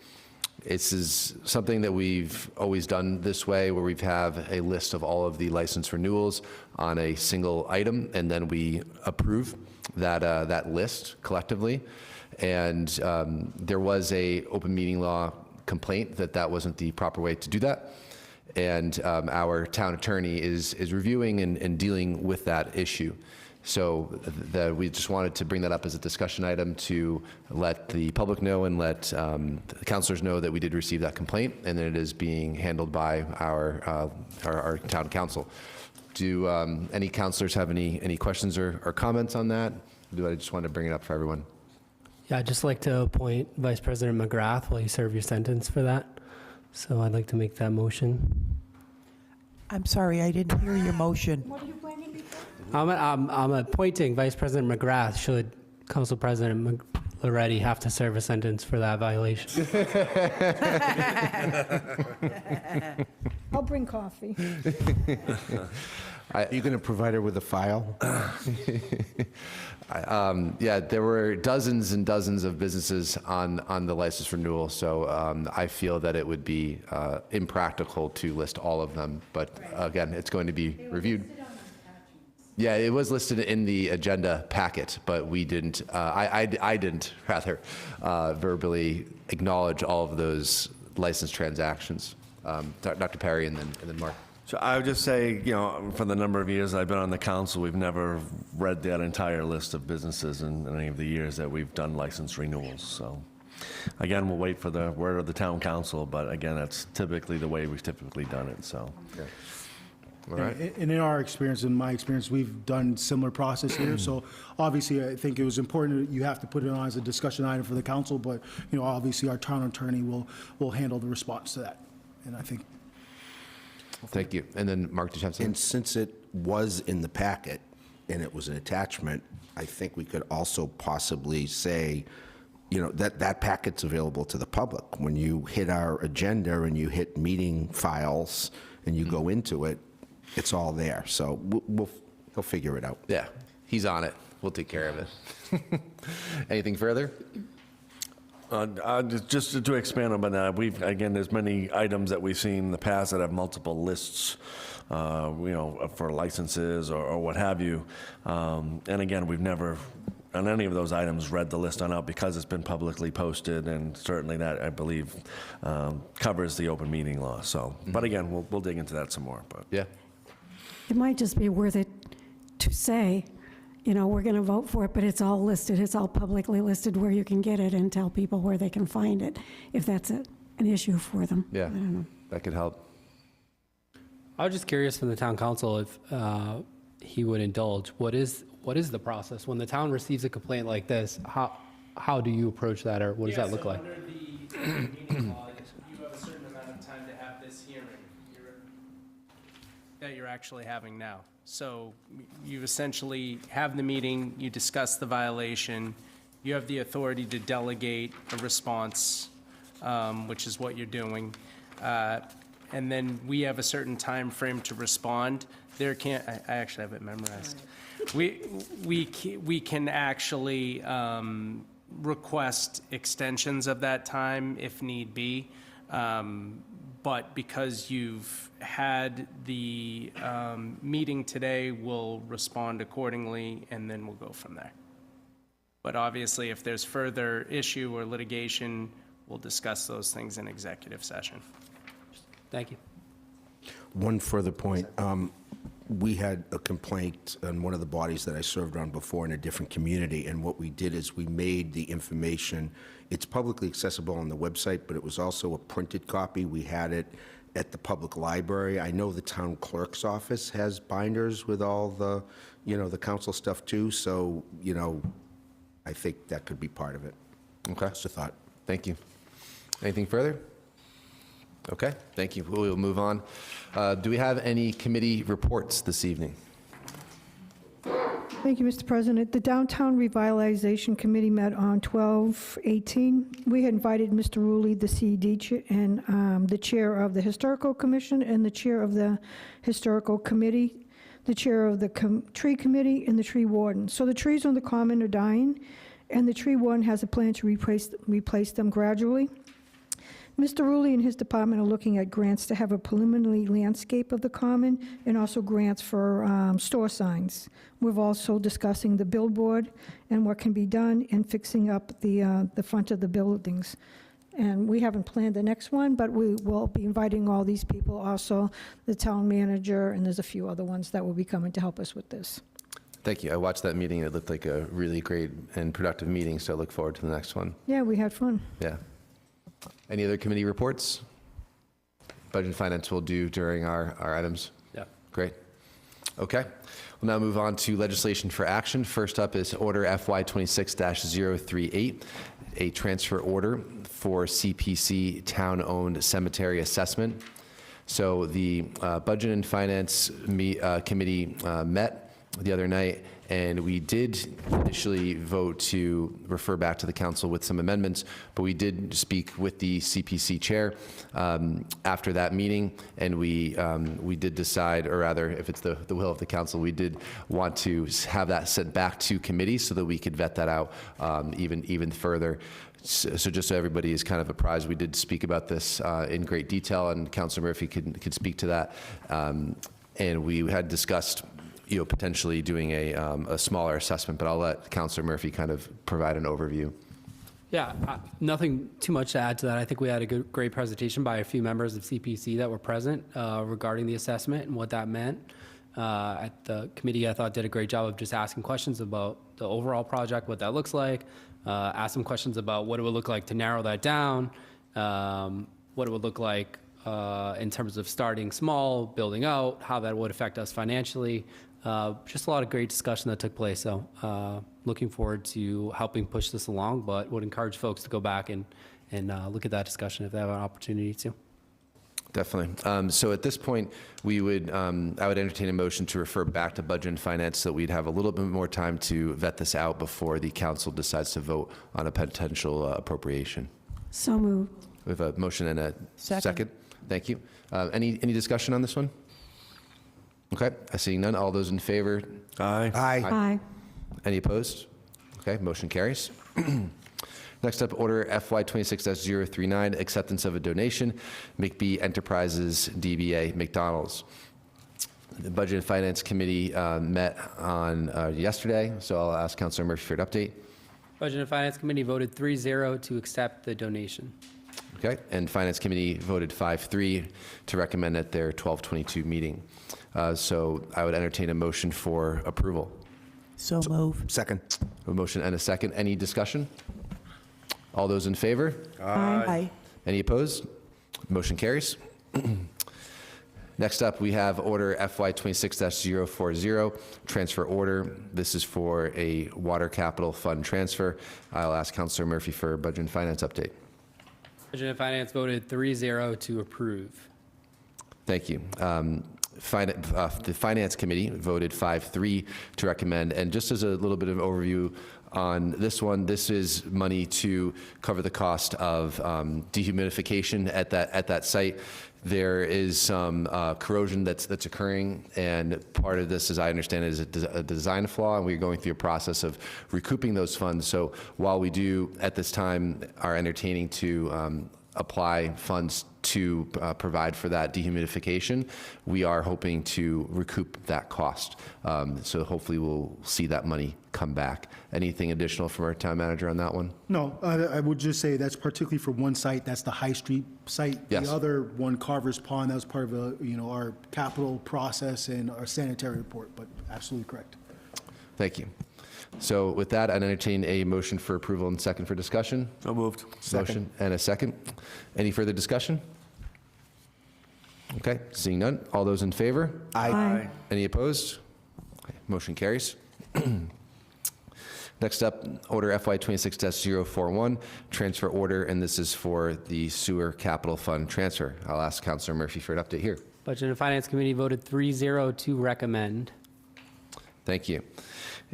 [SPEAKER 3] This is something that we've always done this way, where we have a list of all of the license renewals on a single item, and then we approve that list collectively. And there was a open meeting law complaint that wasn't the proper way to do that. And our town attorney is reviewing and dealing with that issue. So we just wanted to bring that up as a discussion item to let the public know and let the councilors know that we did receive that complaint and that it is being handled by our town council. Do any councilors have any questions or comments on that? I just wanted to bring it up for everyone.
[SPEAKER 8] Yeah, I'd just like to appoint Vice President McGrath while you serve your sentence for that. So I'd like to make that motion.
[SPEAKER 9] I'm sorry, I didn't hear your motion.
[SPEAKER 6] What are you planning before?
[SPEAKER 8] I'm appointing Vice President McGrath should Council President Loretti have to serve a sentence for that violation.
[SPEAKER 12] I'll bring coffee.
[SPEAKER 4] Are you going to provide her with a file?
[SPEAKER 3] Yeah, there were dozens and dozens of businesses on the license renewal, so I feel that it would be impractical to list all of them, but again, it's going to be reviewed. Yeah, it was listed in the agenda packet, but we didn't, I didn't, rather, verbally acknowledge all of those license transactions. Dr. Perry and then Mark.
[SPEAKER 1] So I would just say, you know, for the number of years I've been on the council, we've never read that entire list of businesses in any of the years that we've done license renewals. So again, we'll wait for the word of the town council, but again, that's typically the way we've typically done it, so.
[SPEAKER 3] All right.
[SPEAKER 5] And in our experience, in my experience, we've done similar process here. So obviously, I think it was important that you have to put it on as a discussion item for the council, but, you know, obviously, our town attorney will handle the response to that. And I think.
[SPEAKER 3] Thank you. And then Mark, did you have something?
[SPEAKER 4] And since it was in the packet and it was an attachment, I think we could also possibly say, you know, that packet's available to the public. When you hit our agenda and you hit meeting files and you go into it, it's all there. So he'll figure it out.
[SPEAKER 3] Yeah, he's on it. We'll take care of it. Anything further?
[SPEAKER 1] Just to expand on that, again, there's many items that we've seen in the past that have multiple lists, you know, for licenses or what have you. And again, we've never, on any of those items, read the list on out because it's been publicly posted, and certainly that, I believe, covers the open meeting law. So, but again, we'll dig into that some more. But
[SPEAKER 3] Yeah.
[SPEAKER 6] It might just be worth it to say, you know, we're going to vote for it, but it's all listed, it's all publicly listed where you can get it, and tell people where they can find it, if that's an issue for them.
[SPEAKER 3] Yeah,
[SPEAKER 6] I don't know.
[SPEAKER 3] that could help.
[SPEAKER 8] I was just curious from the town council if he would indulge. What is the process when the town receives a complaint like this? How do you approach that, or what does that look like?
[SPEAKER 12] Under the meeting law, you have a certain amount of time to have this hearing that you're actually having now. So you essentially have the meeting, you discuss the violation, you have the authority to delegate a response, which is what you're doing. And then we have a certain time frame to respond. I actually have it memorized. We can actually request extensions of that time if need be. But because you've had the meeting today, we'll respond accordingly, and then we'll go from there. But obviously, if there's further issue or litigation, we'll discuss those things in executive session.
[SPEAKER 8] Thank you.
[SPEAKER 4] One further point. We had a complaint on one of the bodies that I served on before in a different community, and what we did is we made the information, it's publicly accessible on the website, but it was also a printed copy. We had it at the public library. I know the town clerk's office has binders with all the, you know, the council stuff too, so, you know, I think that could be part of it.
[SPEAKER 3] Okay.
[SPEAKER 4] Just a thought.
[SPEAKER 3] Thank you. Anything further? Okay, thank you. We'll move on. Do we have any committee reports this evening?
[SPEAKER 13] Thank you, Mr. President. The Downtown Revitalization Committee met on 12/18. We had invited Mr. Rulli, the CED, and the chair of the Historical Commission, and the chair of the Historical Committee, the chair of the Tree Committee, and the tree warden. So the trees on the common are dying, and the tree warden has a plan to replace them gradually. Mr. Rulli and his department are looking at grants to have a preliminary landscape of the common, and also grants for store signs. We're also discussing the billboard and what can be done in fixing up the front of the buildings. And we haven't planned the next one, but we will be inviting all these people, also the town manager, and there's a few other ones that will be coming to help us with this.
[SPEAKER 3] Thank you. I watched that meeting. It looked like a really great and productive meeting, so I look forward to the next one.
[SPEAKER 13] Yeah, we had fun.
[SPEAKER 3] Yeah. Any other committee reports? Budget and Finance will do during our items.
[SPEAKER 8] Yeah.
[SPEAKER 3] Great. Okay. We'll now move on to legislation for action. First up is Order FY 26-038, a transfer order for CPC town-owned cemetery assessment. So the Budget and Finance Committee met the other night, and we did initially vote to refer back to the council with some amendments, but we did speak with the CPC chair after that meeting, and we did decide, or rather, if it's the will of the council, we did want to have that sent back to committee so that we could vet that out even further. So just so everybody is kind of apprised, we did speak about this in great detail, and Councilor Murphy could speak to that. And we had discussed, potentially doing a smaller assessment, but I'll let Councilor Murphy kind of provide an overview.
[SPEAKER 8] Yeah, nothing too much to add to that. I think we had a great presentation by a few members of CPC that were present regarding the assessment and what that meant. At the committee, I thought did a great job of just asking questions about the overall project, what that looks like, ask some questions about what it would look like to narrow that down, what it would look like in terms of starting small, building out, how that would affect us financially. Just a lot of great discussion that took place. So looking forward to helping push this along, but would encourage folks to go back and look at that discussion if they have an opportunity to.
[SPEAKER 3] Definitely. So at this point, I would entertain a motion to refer back to Budget and Finance so we'd have a little bit more time to vet this out before the council decides to vote on a potential appropriation.
[SPEAKER 6] So moved.
[SPEAKER 3] We have a motion and a
[SPEAKER 9] Second.
[SPEAKER 3] second. Thank you. Any discussion on this one? Okay, I see none. All those in favor?
[SPEAKER 1] Aye.
[SPEAKER 6] Aye.
[SPEAKER 3] Any opposed? Okay, motion carries. Next up, order FY 26-039, acceptance of a donation, McBee Enterprises, DBA McDonald's. The Budget and Finance Committee met on yesterday, so I'll ask Councilor Murphy for an update.
[SPEAKER 8] Budget and Finance Committee voted 3-0 to accept the donation.
[SPEAKER 3] Okay, and Finance Committee voted 5-3 to recommend at their 12/22 meeting. So I would entertain a motion for approval.
[SPEAKER 9] So move.
[SPEAKER 4] Second.
[SPEAKER 3] A motion and a second. Any discussion? All those in favor?
[SPEAKER 9] Aye.
[SPEAKER 3] Any opposed? Motion carries. Next up, we have order FY 26-040, transfer order. This is for a water capital fund transfer. I'll ask Councilor Murphy for a Budget and Finance update.
[SPEAKER 8] Budget and Finance voted 3-0 to approve.
[SPEAKER 3] Thank you. The Finance Committee voted 5-3 to recommend. And just as a little bit of an overview on this one, this is money to cover the cost of dehumidification at that site. There is some corrosion that's occurring, and part of this, as I understand it, is a design flaw, and we're going through a process of recouping those funds. So while we do, at this time, are entertaining to apply funds to provide for that dehumidification, we are hoping to recoup that cost. So hopefully we'll see that money come back. Anything additional from our town manager on that one?
[SPEAKER 5] No, I would just say that's particularly for one site, that's the High Street site.
[SPEAKER 3] Yes.
[SPEAKER 5] The other one, Carver's Pond, that was part of our capital process and our sanitary report, but absolutely correct.
[SPEAKER 3] Thank you. So with that, I'd entertain a motion for approval and second for discussion.
[SPEAKER 1] So moved.
[SPEAKER 3] Motion and a second. Any further discussion? Okay, seeing none. All those in favor?
[SPEAKER 6] Aye.
[SPEAKER 3] Any opposed? Okay, motion carries. Next up, order FY 26-041, transfer order, and this is for the sewer capital fund transfer. I'll ask Councilor Murphy for an update here.
[SPEAKER 8] Budget and Finance Committee voted 3-0 to recommend.
[SPEAKER 3] Thank you.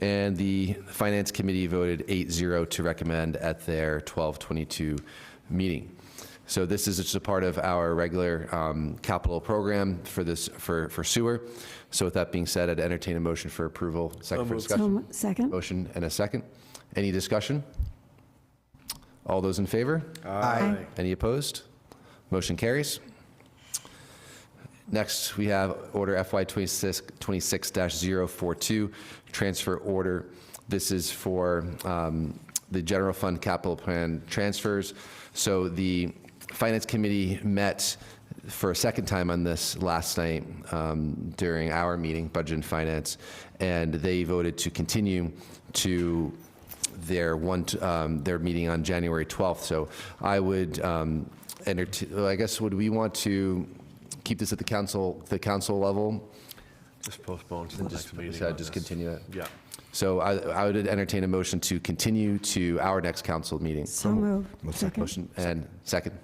[SPEAKER 3] And the Finance Committee voted 8-0 to recommend at their 12/22 meeting. So this is just a part of our regular capital program for sewer. So with that being said, I'd entertain a motion for approval. Second for discussion.
[SPEAKER 6] Second.
[SPEAKER 3] Motion and a second. Any discussion? All those in favor?
[SPEAKER 6] Aye.
[SPEAKER 3] Any opposed? Motion carries. Next, we have order FY 26-042, transfer order. This is for the general fund capital plan transfers. So the Finance Committee met for a second time on this last night during our meeting, Budget and Finance, and they voted to continue to their meeting on January 12th. So I would I guess, would we want to keep this at the council level?
[SPEAKER 1] Just postpone to the next meeting.
[SPEAKER 3] Just continue it?
[SPEAKER 1] Yeah.
[SPEAKER 3] So I would entertain a motion to continue to our next council meeting.
[SPEAKER 6] So moved. Second.
[SPEAKER 3] Motion and second.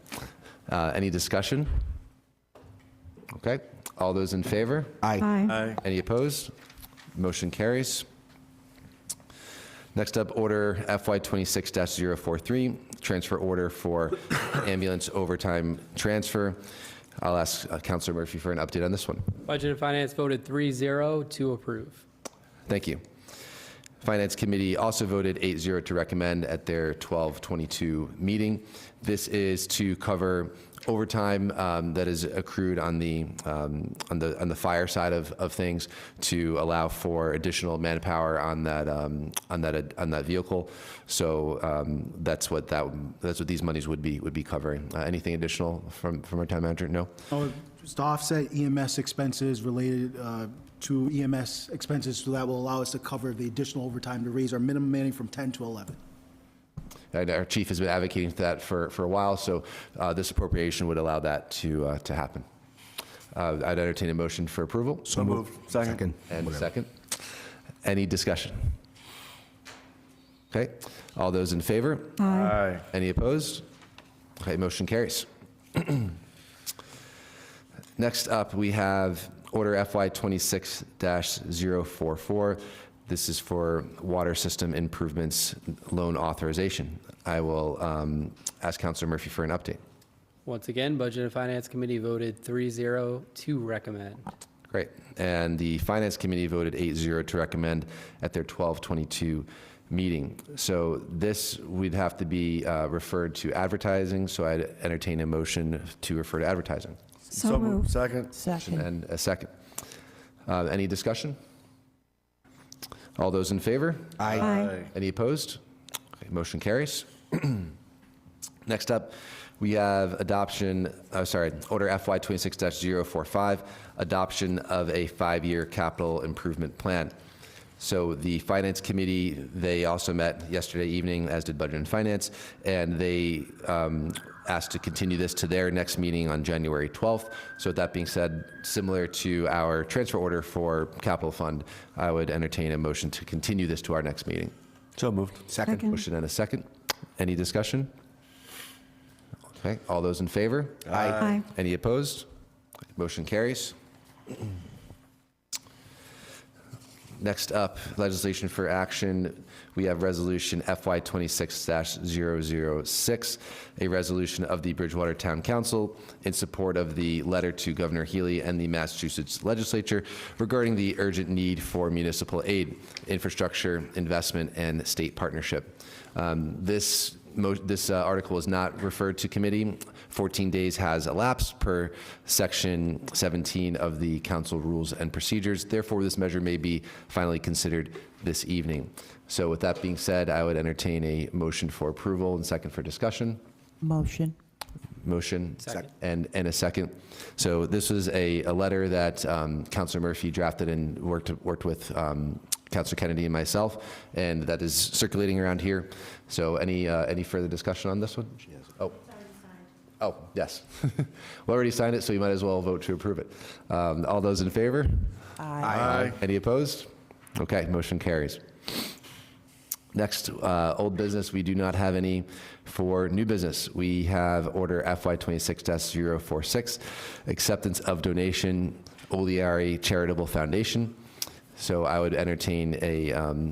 [SPEAKER 3] Any discussion? Okay. All those in favor?
[SPEAKER 4] Aye.
[SPEAKER 6] Aye.
[SPEAKER 3] Any opposed? Motion carries. Next up, order FY 26-043, transfer order for ambulance overtime transfer. I'll ask Councilor Murphy for an update on this one.
[SPEAKER 8] Budget and Finance voted 3-0 to approve.
[SPEAKER 3] Thank you. Finance Committee also voted 8-0 to recommend at their 12/22 meeting. This is to cover overtime that is accrued on the fire side of things, to allow for additional manpower on that vehicle. So that's what these monies would be covering. Anything additional from our town manager? No.
[SPEAKER 5] Oh, just to offset EMS expenses related to EMS expenses, so that will allow us to cover the additional overtime to raise our minimum manning from 10 to 11.
[SPEAKER 3] And our chief has been advocating for that for a while, so this appropriation would allow that to happen. I'd entertain a motion for approval.
[SPEAKER 1] So moved. Second.
[SPEAKER 3] And a second. Any discussion? Okay. All those in favor?
[SPEAKER 1] Aye.
[SPEAKER 3] Any opposed? Okay, motion carries. Next up, we have Order FY 26-044. This is for water system improvements loan authorization. I will ask Councilor Murphy for an update.
[SPEAKER 8] Once again, Budget and Finance Committee voted 3-0 to recommend.
[SPEAKER 3] Great. And the Finance Committee voted 8-0 to recommend at their 12/22 meeting. So this would have to be referred to advertising, so I'd entertain a motion to refer to advertising.
[SPEAKER 6] So moved.
[SPEAKER 1] Second.
[SPEAKER 9] Second.
[SPEAKER 3] And a second. Any discussion? All those in favor?
[SPEAKER 6] Aye.
[SPEAKER 3] Any opposed? Okay, motion carries. Next up, we have Order FY 26-045, adoption of a 5-year capital improvement plan. So the Finance Committee, they also met yesterday evening, as did Budget and Finance, and they asked to continue this to their next meeting on January 12th. So with that being said, similar to our transfer order for capital fund, I would entertain a motion to continue this to our next meeting.
[SPEAKER 1] So moved.
[SPEAKER 6] Second.
[SPEAKER 3] Motion and a second. Any discussion? Okay, all those in favor?
[SPEAKER 6] Aye.
[SPEAKER 3] Any opposed? Motion carries. Next up, legislation for action. We have resolution FY 26-006, a resolution of the Bridgewater Town Council in support of the letter to Governor Healy and the Massachusetts Legislature regarding the urgent need for municipal aid, infrastructure, investment, and state partnership. This article is not referred to committee. 14 days has elapsed per section 17 of the council rules and procedures. Therefore, this measure may be finally considered this evening. So with that being said, I would entertain a motion for approval and second for discussion.
[SPEAKER 9] Motion.
[SPEAKER 3] Motion.
[SPEAKER 8] Second.
[SPEAKER 3] And a second. So this was a letter that Councilor Murphy drafted and worked with Councilor Kennedy and myself, and that is circulating around here. So any further discussion on this one? Oh, yes. We already signed it, so you might as well vote to approve it. All those in favor?
[SPEAKER 1] Aye.
[SPEAKER 3] Any opposed? Okay, motion carries. Next, old business, we do not have any. For new business, we have Order FY 26-046, acceptance of donation, Oleari Charitable Foundation. So I would entertain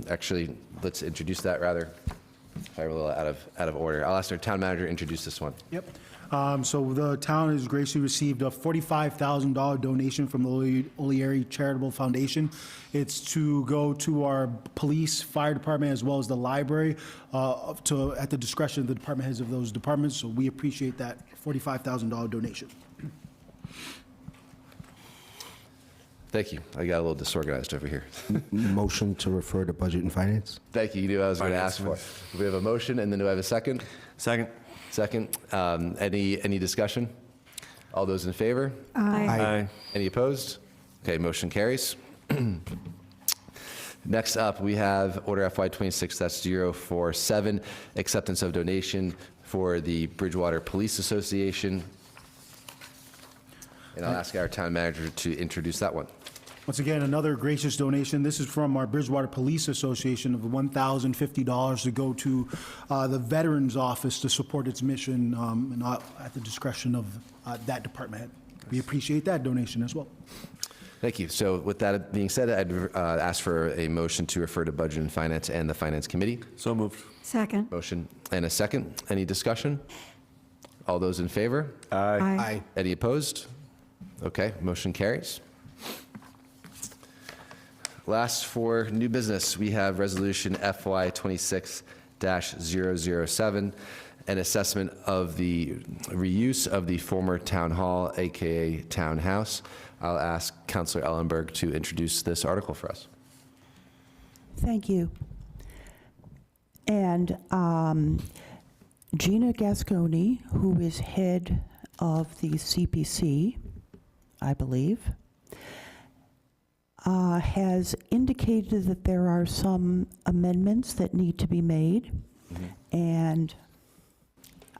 [SPEAKER 3] actually, let's introduce that rather. I'm a little out of order. I'll ask our town manager to introduce this one.
[SPEAKER 5] Yep. So the town has graciously received a $45,000 donation from the Oleari Charitable Foundation. It's to go to our police, fire department, as well as the library, at the discretion of the department heads of those departments. So we appreciate that $45,000 donation.
[SPEAKER 3] Thank you. I got a little disorganized over here.
[SPEAKER 4] Motion to refer to Budget and Finance?
[SPEAKER 3] Thank you. You knew what I was going to ask for. We have a motion, and then do I have a second?
[SPEAKER 1] Second.
[SPEAKER 3] Second. Any discussion? All those in favor?
[SPEAKER 1] Aye.
[SPEAKER 3] Any opposed? Okay, motion carries. Next up, we have Order FY 26-047, acceptance of donation for the Bridgewater Police Association. And I'll ask our town manager to introduce that one.
[SPEAKER 5] Once again, another gracious donation. This is from our Bridgewater Police Association of $1,050 to go to the Veterans Office to support its mission, and at the discretion of that department head. We appreciate that donation as well.
[SPEAKER 3] Thank you. So with that being said, I'd ask for a motion to refer to Budget and Finance and the Finance Committee.
[SPEAKER 1] So moved.
[SPEAKER 6] Second.
[SPEAKER 3] Motion and a second. Any discussion? All those in favor?
[SPEAKER 6] Aye.
[SPEAKER 3] Any opposed? Okay, motion carries. Last for new business, we have Resolution FY 26-007, an assessment of the reuse of the former Town Hall, AKA Townhouse. I'll ask Councilor Ellenberg to introduce this article for us.
[SPEAKER 9] Thank you. And Gina Gasconi, who is head of the CPC, I believe, has indicated that there are some amendments that need to be made, and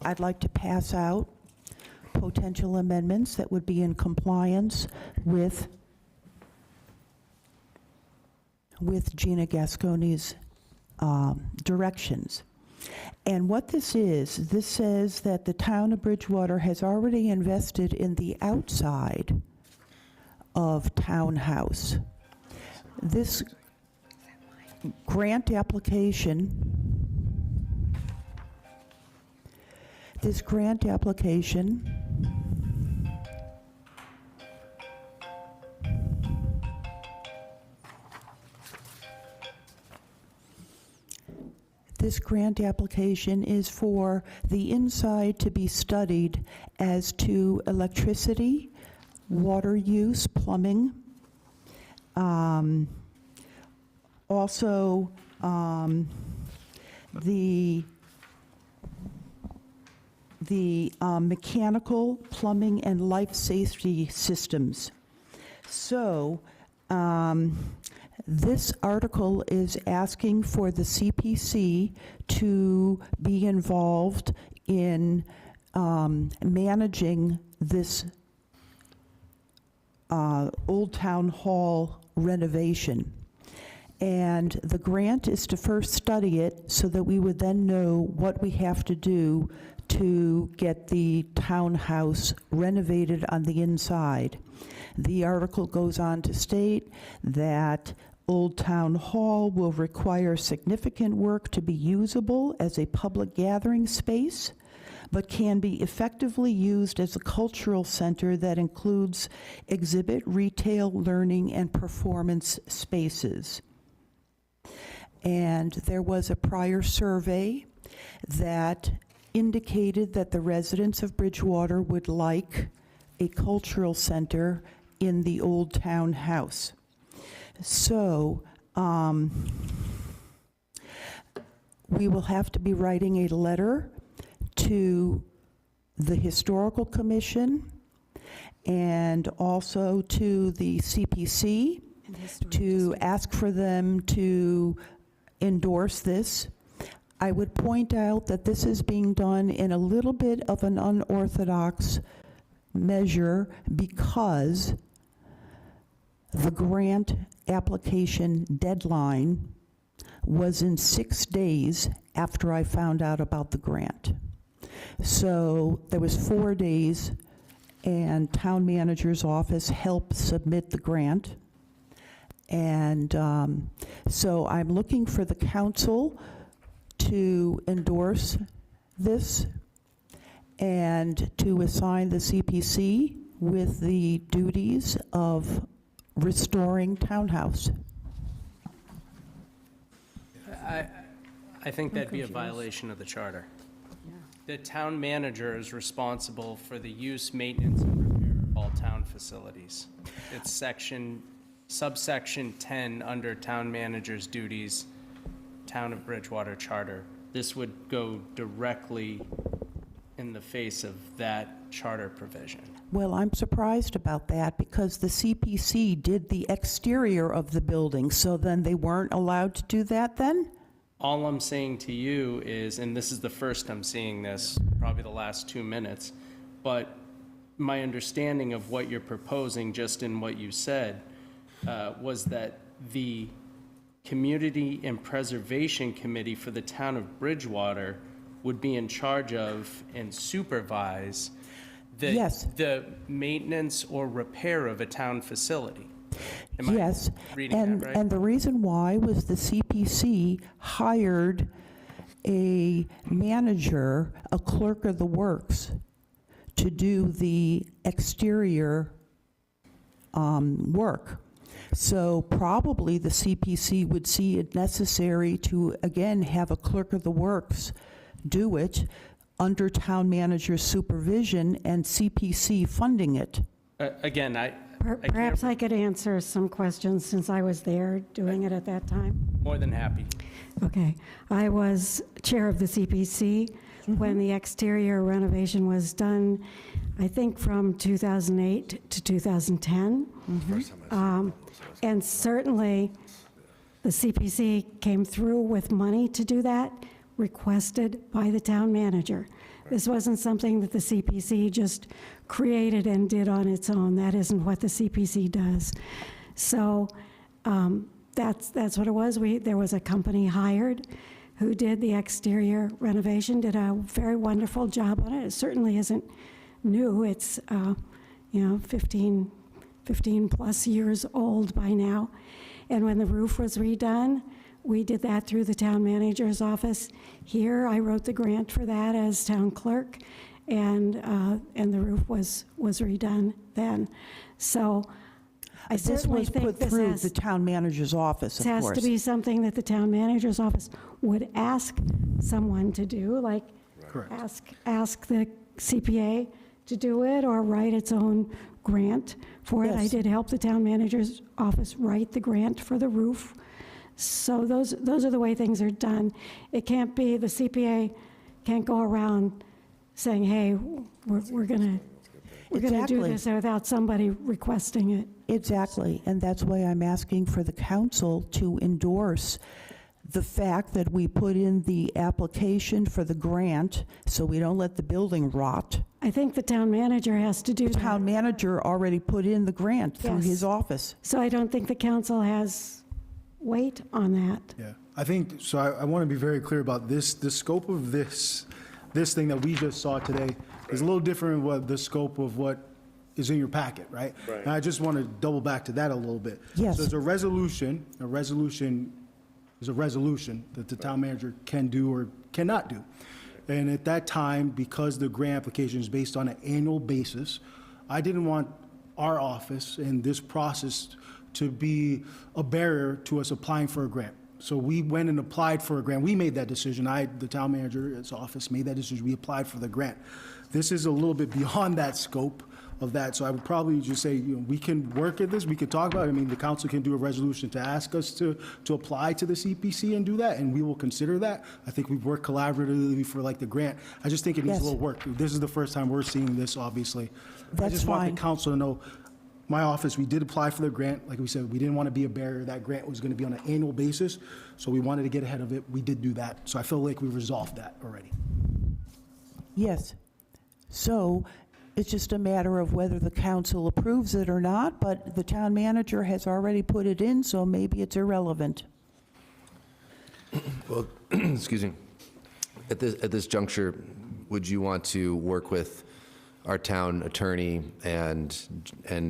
[SPEAKER 9] I'd like to pass out potential amendments that would be in compliance with Gina Gasconi's directions. And what this says that the town of Bridgewater has already invested in the outside of Townhouse. This grant application, This grant application is for the inside to be studied as to electricity, water use, plumbing, also the mechanical, plumbing, and life safety systems. So, this article is asking for the CPC to be involved in managing this Old Town Hall renovation. And the grant is to first study it so that we would then know what we have to do to get the townhouse renovated on the inside. The article goes on to state that Old Town Hall will require significant work to be usable as a public gathering space, but can be effectively used as a cultural center that includes exhibit, retail, learning, and performance spaces. And there was a prior survey that indicated that the residents of Bridgewater would like a cultural center in the Old Town House. So, we will have to be writing a letter to the Historical Commission and also to the CPC to ask for them to endorse this. I would point out that this is being done in a little bit of an unorthodox measure because the grant application deadline was in 6 days after I found out about the grant. So there was 4 days, and town manager's office helped submit the grant. And so I'm looking for the council to endorse this and to assign the CPC with the duties of restoring Townhouse.
[SPEAKER 12] I think that'd be a violation of the charter. The town manager is responsible for the use, maintenance, and repair of all town facilities. It's subsection 10 under town manager's duties, Town of Bridgewater Charter. This would go directly in the face of that charter provision.
[SPEAKER 9] Well, I'm surprised about that because the CPC did the exterior of the building, so then they weren't allowed to do that then?
[SPEAKER 12] All I'm saying to you is, and this is the first I'm seeing this, probably the last 2 minutes, but my understanding of what you're proposing, just in what you said, was that the Community and Preservation Committee for the town of Bridgewater would be in charge of and supervise the maintenance or repair of a town facility. Am I
[SPEAKER 9] Yes,
[SPEAKER 12] reading that right?
[SPEAKER 9] and the reason why was the CPC hired a manager, a clerk of the works, to do the exterior work. So probably the CPC would see it necessary to, again, have a clerk of the works do it under town manager's supervision and CPC funding it.
[SPEAKER 12] Again, I can't-
[SPEAKER 6] Perhaps I could answer some questions since I was there doing it at that time.
[SPEAKER 12] More than happy.
[SPEAKER 6] Okay. I was chair of the CPC when the exterior renovation was done, I think from 2008 to 2010. And certainly, the CPC came through with money to do that, requested by the town manager. This wasn't something that the CPC just created and did on its own. That isn't what the CPC does. So that's what it was. There was a company hired who did the exterior renovation, did a very wonderful job on it. It certainly isn't new. It's 15 plus years old by now. And when the roof was redone, we did that through the town manager's office. Here, I wrote the grant for that as town clerk, and the roof was redone then. So I
[SPEAKER 9] This
[SPEAKER 6] certainly
[SPEAKER 9] was
[SPEAKER 6] think
[SPEAKER 9] put
[SPEAKER 6] this
[SPEAKER 9] through
[SPEAKER 6] has,
[SPEAKER 9] the town manager's office, of
[SPEAKER 6] this has
[SPEAKER 9] course.
[SPEAKER 6] to be something that the town manager's office would ask someone to do, like ask the CPA to do it or write its own grant for it. I
[SPEAKER 9] Yes.
[SPEAKER 6] did help the town manager's office write the grant for the roof. So those are the way things are done. It can't be, the CPA can't go around saying, hey, we're gonna do
[SPEAKER 9] Exactly.
[SPEAKER 6] this without somebody requesting it.
[SPEAKER 9] Exactly, and that's why I'm asking for the council to endorse the fact that we put in the application for the grant, so we don't let the building rot.
[SPEAKER 6] I think the town manager has to do
[SPEAKER 9] The
[SPEAKER 6] that.
[SPEAKER 9] town manager already put in the grant through
[SPEAKER 6] Yes.
[SPEAKER 9] his office.
[SPEAKER 6] So I don't think the council has weight on that.
[SPEAKER 5] Yeah, I think, so I want to be very clear about this, the scope of this thing that we just saw today is a little different than what the scope of what is in your packet, right? And I just want to double back to that a little bit.
[SPEAKER 9] Yes.
[SPEAKER 5] So there's a resolution is a resolution that the town manager can do or cannot do. And at that time, because the grant application is based on an annual basis, I didn't want our office and this process to be a barrier to us applying for a grant. So we went and applied for a grant. We made that decision. The town manager's office made that decision. We applied for the grant. This is a little bit beyond that scope of that. So I would probably just say, we can work at this, we could talk about it. I mean, the council can do a resolution to ask us to apply to the CPC and do that, and we will consider that. I think we've worked collaboratively for like the grant. I just think it needs
[SPEAKER 9] Yes.
[SPEAKER 5] a little work. This is the first time we're seeing this, obviously. I
[SPEAKER 9] That's
[SPEAKER 5] just want
[SPEAKER 9] fine.
[SPEAKER 5] the council to know, my office, we did apply for the grant. Like we said, we didn't want to be a barrier. That grant was going to be on an annual basis, so we wanted to get ahead of it. We did do that. So I feel like we resolved that already.
[SPEAKER 9] Yes. So it's just a matter of whether the council approves it or not, but the town manager has already put it in, so maybe it's irrelevant.
[SPEAKER 3] Well, excuse me. At this juncture, would you want to work with our town attorney and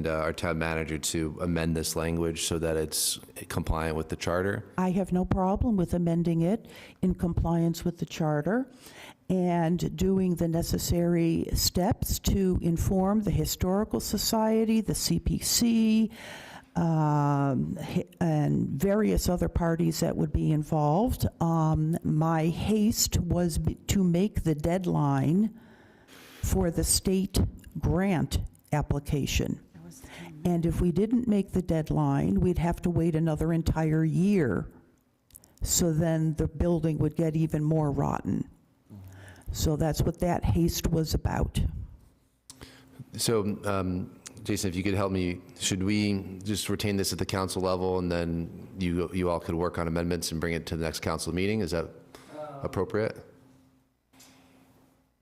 [SPEAKER 3] our town manager to amend this language so that it's compliant with the charter?
[SPEAKER 9] I have no problem with amending it in compliance with the charter and doing the necessary steps to inform the Historical Society, the CPC, and various other parties that would be involved. My haste was to make the deadline for the state grant application. And if we didn't make the deadline, we'd have to wait another entire year. So then the building would get even more rotten. So that's what that haste was about.
[SPEAKER 3] So, Jason, if you could help me, should we just retain this at the council level and then you all could work on amendments and bring it to the next council meeting? Is that appropriate?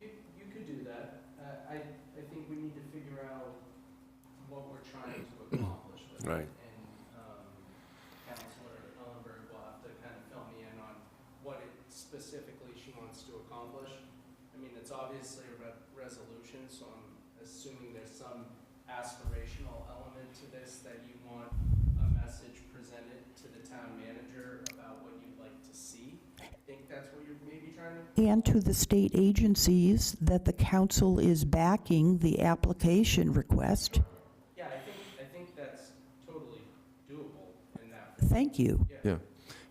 [SPEAKER 12] You could do that. I think we need to figure out what we're trying to accomplish with it.
[SPEAKER 1] Right.
[SPEAKER 12] And Councilor Ellenberg will have to kind of fill me in on what it specifically she wants to accomplish. I mean, it's obviously a resolution, so I'm assuming there's some aspirational element to this that you want a
[SPEAKER 9] and to the state agencies that the council is backing the application request.
[SPEAKER 12] Yeah, I think that's totally doable in that.
[SPEAKER 9] Thank you.
[SPEAKER 3] Yeah.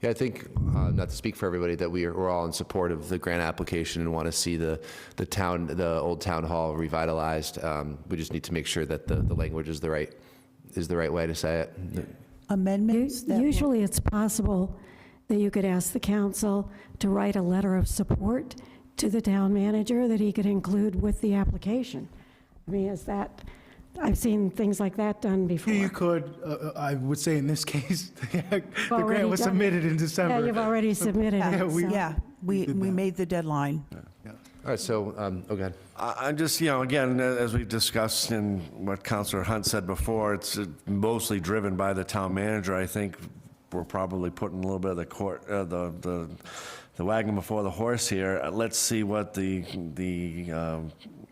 [SPEAKER 3] Yeah, I think, not to speak for everybody, that we're all in support of the grant application and want to see the old town hall revitalized. We just need to make sure that the language is the right way to say it.
[SPEAKER 9] Amendments that will-
[SPEAKER 6] Usually it's possible that you could ask the council to write a letter of support to the town manager that he could include with the application. I mean, is that, I've seen things like that done before.
[SPEAKER 5] You could, I would say in this case, the
[SPEAKER 6] already
[SPEAKER 5] grant was
[SPEAKER 6] done it.
[SPEAKER 5] submitted in December.
[SPEAKER 6] Yeah, you've already submitted it. so-
[SPEAKER 9] Yeah, we made the deadline.
[SPEAKER 3] All right, so, go ahead.
[SPEAKER 1] I'm just, again, as we've discussed and what Councilor Hunt said before, it's mostly driven by the town manager. I think we're probably putting a little bit of the wagon before the horse here. Let's see what the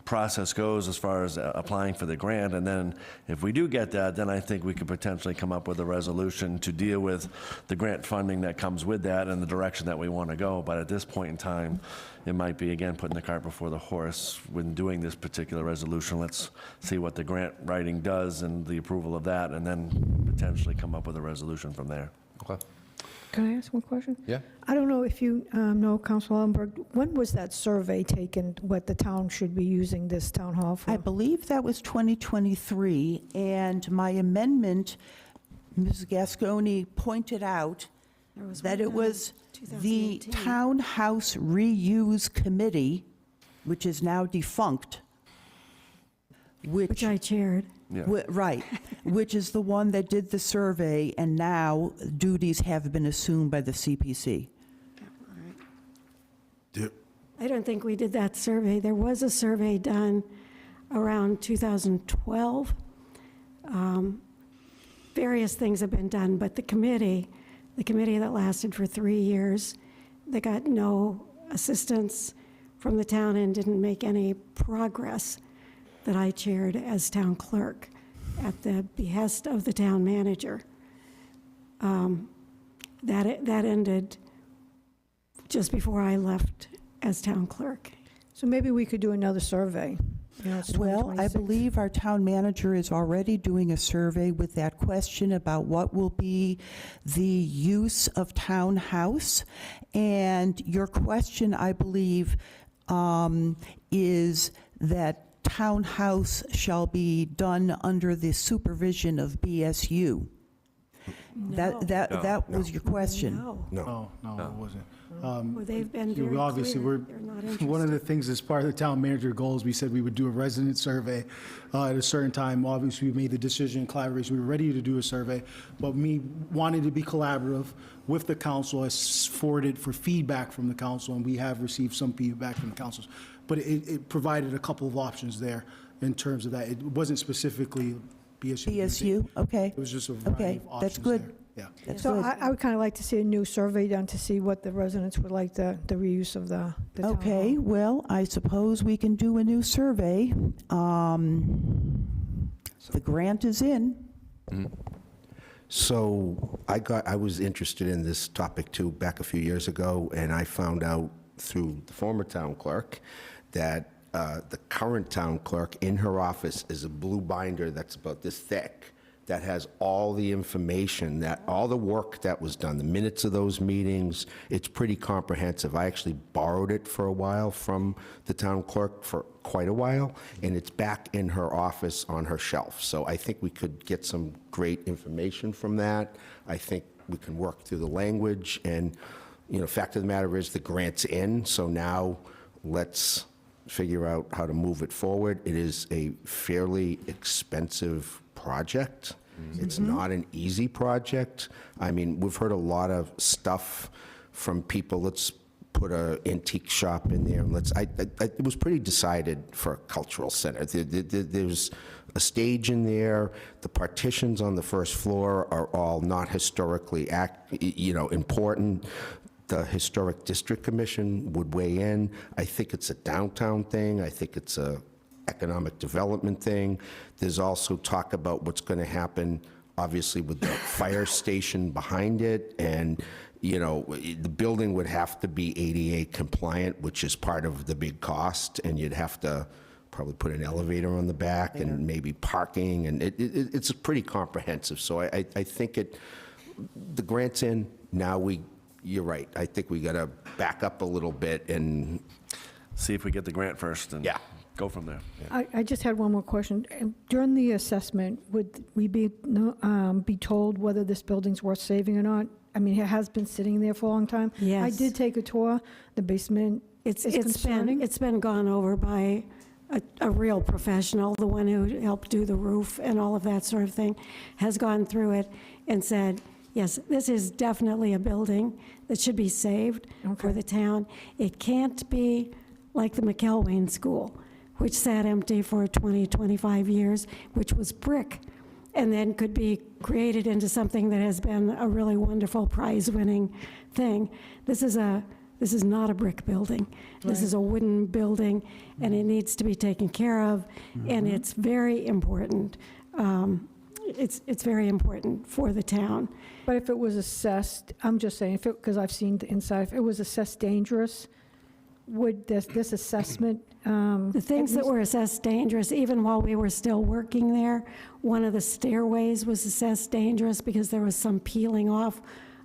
[SPEAKER 1] process goes as far as applying for the grant, and then if we do get that, then I think we could potentially come up with a resolution to deal with the grant funding that comes with that and the direction that we want to go. But at this point in time, it might be, again, putting the cart before the horse when doing this particular resolution. Let's see what the grant writing does and the approval of that, and then potentially come up with a resolution from there.
[SPEAKER 3] Okay.
[SPEAKER 13] Can I ask one question?
[SPEAKER 3] Yeah.
[SPEAKER 13] I don't know if you know, Council Ellenberg, when was that survey taken, what the town should be using this town hall for?
[SPEAKER 9] I believe that was 2023, and my amendment, Ms. Gasconi pointed out
[SPEAKER 6] There was
[SPEAKER 9] that
[SPEAKER 6] one
[SPEAKER 9] it
[SPEAKER 6] done
[SPEAKER 9] was
[SPEAKER 6] in
[SPEAKER 9] the
[SPEAKER 6] 2018.
[SPEAKER 9] Townhouse Reuse Committee, which is now defunct,
[SPEAKER 6] Which I chaired.
[SPEAKER 9] right, which is the one that did the survey, and now duties have been assumed by the CPC.
[SPEAKER 6] I don't think we did that survey. There was a survey done around 2012. Various things have been done, but the committee that lasted for 3 years, they got no assistance from the town and didn't make any progress, that I chaired as town clerk at the behest of the town manager. That ended just before I left as town clerk.
[SPEAKER 13] So maybe we could do another survey. You know, it's
[SPEAKER 9] Well, I
[SPEAKER 13] 2026.
[SPEAKER 9] believe our town manager is already doing a survey with that question about what will be the use of townhouse. And your question, I believe, is that townhouse shall be done under the supervision of BSU. That was your question.
[SPEAKER 6] No.
[SPEAKER 5] No, it wasn't.
[SPEAKER 6] Well, they've been
[SPEAKER 5] You know,
[SPEAKER 6] very
[SPEAKER 5] obviously,
[SPEAKER 6] clear they're not interested.
[SPEAKER 5] one of the things as part of the town manager goals, we said we would do a resident survey at a certain time. Obviously, we made the decision in collaboration. We were ready to do a survey, but me wanting to be collaborative with the council, I forwarded for feedback from the council, and we have received some feedback from the councils. But it provided a couple of options there in terms of that. It wasn't specifically BSU.
[SPEAKER 9] BSU, okay.
[SPEAKER 5] It was just a variety
[SPEAKER 9] Okay,
[SPEAKER 5] of options
[SPEAKER 9] that's good.
[SPEAKER 5] there. Yeah.
[SPEAKER 9] That's
[SPEAKER 13] So
[SPEAKER 9] good.
[SPEAKER 13] I would kind of like to see a new survey done to see what the residents would like the reuse of the town hall.
[SPEAKER 9] Okay, well, I suppose we can do a new survey. The grant is in.
[SPEAKER 4] So I was interested in this topic too back a few years ago, and I found out through the former town clerk that the current town clerk in her office is a blue binder that's about this thick that has all the information, that all the work that was done, the minutes of those meetings. It's pretty comprehensive. I actually borrowed it for a while from the town clerk for quite a while, and it's back in her office on her shelf. So I think we could get some great information from that. I think we can work through the language, and, fact of the matter is the grant's in, so now let's figure out how to move it forward. It is a fairly expensive project. It's not an easy project. I mean, we've heard a lot of stuff from people. Let's put an antique shop in there. And it was pretty decided for a cultural center. There's a stage in there. The partitions on the first floor are all not historically important. The Historic District Commission would weigh in. I think it's a downtown thing. I think it's a economic development thing. There's also talk about what's going to happen, obviously, with the fire station behind it. And, you know, the building would have to be ADA compliant, which is part of the big cost, and you'd have to probably put an elevator on the back and maybe parking, and it's pretty comprehensive. So I think the grant's in, now you're right, I think we gotta back up a little bit and.
[SPEAKER 1] See if we get the grant first and
[SPEAKER 4] Yeah.
[SPEAKER 1] go from there.
[SPEAKER 13] I just had one more question. During the assessment, would we be told whether this building's worth saving or not? I mean, it has been sitting there for a long time. I
[SPEAKER 6] Yes.
[SPEAKER 13] did take a tour. The basement is concerning.
[SPEAKER 6] It's been gone over by a real professional, the one who helped do the roof and all of that sort of thing, has gone through it and said, yes, this is definitely a building that should be saved for the town. It can't be like the McElwain School, which sat empty for 20, 25 years, which was brick, and then could be created into something that has been a really wonderful prize-winning thing. This is not a brick building. This is a wooden building, and it needs to be taken care of, and it's very important. It's very important for the town.
[SPEAKER 13] But if it was assessed, I'm just saying, because I've seen the inside, if it was assessed dangerous, would this assessment?
[SPEAKER 6] The things that were assessed dangerous, even while we were still working there, one of the stairways was assessed dangerous because there was some peeling off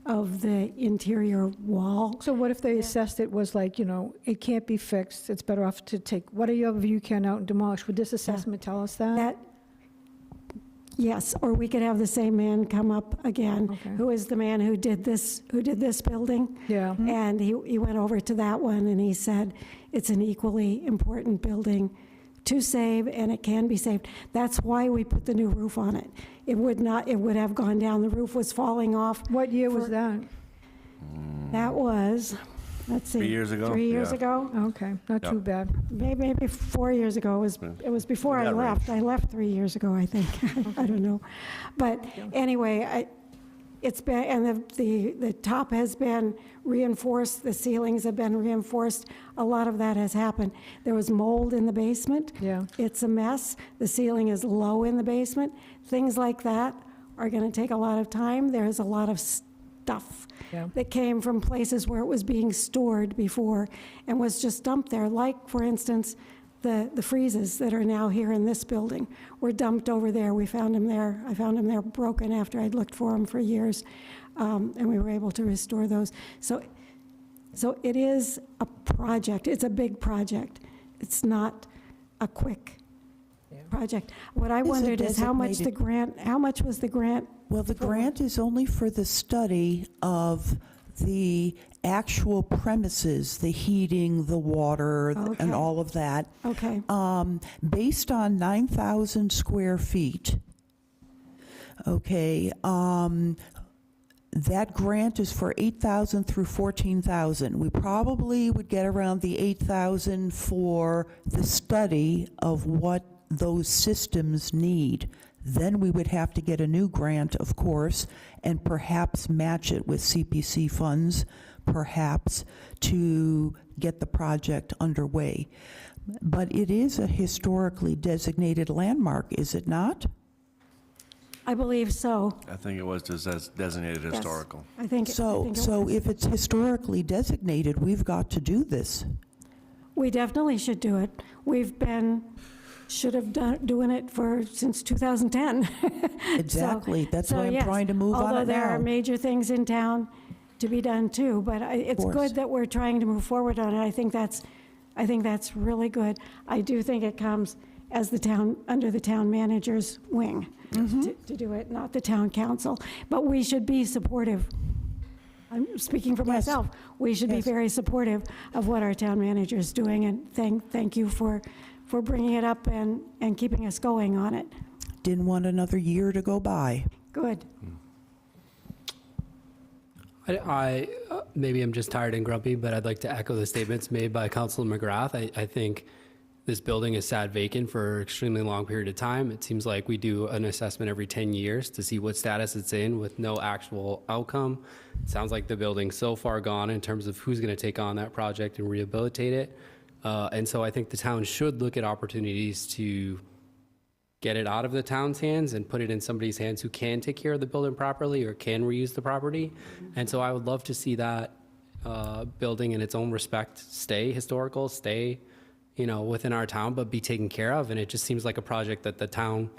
[SPEAKER 6] of the interior wall.
[SPEAKER 13] So what if they assessed it was like, you know, it can't be fixed, it's better off to take whatever you can out and demolish? Would this assessment tell us that?
[SPEAKER 6] Yes, or we could have the same man come up again,
[SPEAKER 13] Okay.
[SPEAKER 6] who is the man who did this building.
[SPEAKER 13] Yeah.
[SPEAKER 6] And he went over to that one and he said, it's an equally important building to save, and it can be saved. That's why we put the new roof on it. It would have gone down, the roof was falling off.
[SPEAKER 13] What year was that?
[SPEAKER 6] That was, let's see.
[SPEAKER 1] 3 years ago?
[SPEAKER 6] 3 years
[SPEAKER 1] Yeah.
[SPEAKER 6] ago?
[SPEAKER 13] Okay, not
[SPEAKER 1] Yeah.
[SPEAKER 13] Too bad.
[SPEAKER 6] Maybe 4 years ago. It was before I
[SPEAKER 1] that
[SPEAKER 6] left. I left 3 years ago, I think. I don't know. But anyway, it's been, and the top has been reinforced, the ceilings have been reinforced. A lot of that has happened. There was mold in the basement.
[SPEAKER 13] Yeah.
[SPEAKER 6] It's a mess. The ceiling is low in the basement. Things like that are going to take a lot of time. There's a lot of stuff that came from places where it was being stored before and was just dumped there. Like, for instance, the freezes that are now here in this building were dumped over there. We found them there. I found them there broken after I'd looked for them for years, and we were able to restore those. So it is a project. It's a big project. It's not a quick project. What I
[SPEAKER 9] Is it
[SPEAKER 6] wondered is how much was the grant?
[SPEAKER 9] Well, the grant is only for the study of the actual premises, the heating, the water, and
[SPEAKER 6] Okay.
[SPEAKER 9] all of that.
[SPEAKER 6] Okay.
[SPEAKER 9] Based on 9,000 square feet, okay, that grant is for 8,000 through 14,000. We probably would get around the 8,000 for the study of what those systems need. Then we would have to get a new grant, of course, and perhaps match it with CPC funds, perhaps, to get the project underway. But it is a historically designated landmark, is it not?
[SPEAKER 6] I believe so.
[SPEAKER 1] I think it was designated
[SPEAKER 6] Yes.
[SPEAKER 1] historical.
[SPEAKER 6] I think it
[SPEAKER 9] So
[SPEAKER 6] was.
[SPEAKER 9] if it's historically designated, we've got to do this.
[SPEAKER 6] We definitely should do it. Should have done doing it since 2010.
[SPEAKER 9] Exactly. That's why I'm
[SPEAKER 6] yes.
[SPEAKER 9] trying to move on
[SPEAKER 6] Although
[SPEAKER 9] it
[SPEAKER 6] there are
[SPEAKER 9] now.
[SPEAKER 6] major things in town to be done too, but it's
[SPEAKER 9] course.
[SPEAKER 6] good that we're trying to move forward on it. I think that's really good. I do think it comes as under the town manager's wing
[SPEAKER 9] Mm-hmm.
[SPEAKER 6] to do it, not the town council. But we should be supportive. I'm speaking for
[SPEAKER 9] Yes.
[SPEAKER 6] myself. We should be
[SPEAKER 9] Yes.
[SPEAKER 6] very supportive of what our town manager is doing, and thank you for bringing it up and keeping us going on it.
[SPEAKER 9] Didn't want another year to go by.
[SPEAKER 6] Good.
[SPEAKER 8] Maybe I'm just tired and grumpy, but I'd like to echo the statements made by Councilor McGrath. I think this building has sat vacant for an extremely long period of time. It seems like we do an assessment every 10 years to see what status it's in with no actual outcome. It sounds like the building's so far gone in terms of who's going to take on that project and rehabilitate it. And so I think the town should look at opportunities to get it out of the town's hands and put it in somebody's hands who can take care of the building properly or can reuse the property. And so I would love to see that building in its own respect stay historical, stay, within our town, but be taken care of. And it just seems like a project that the town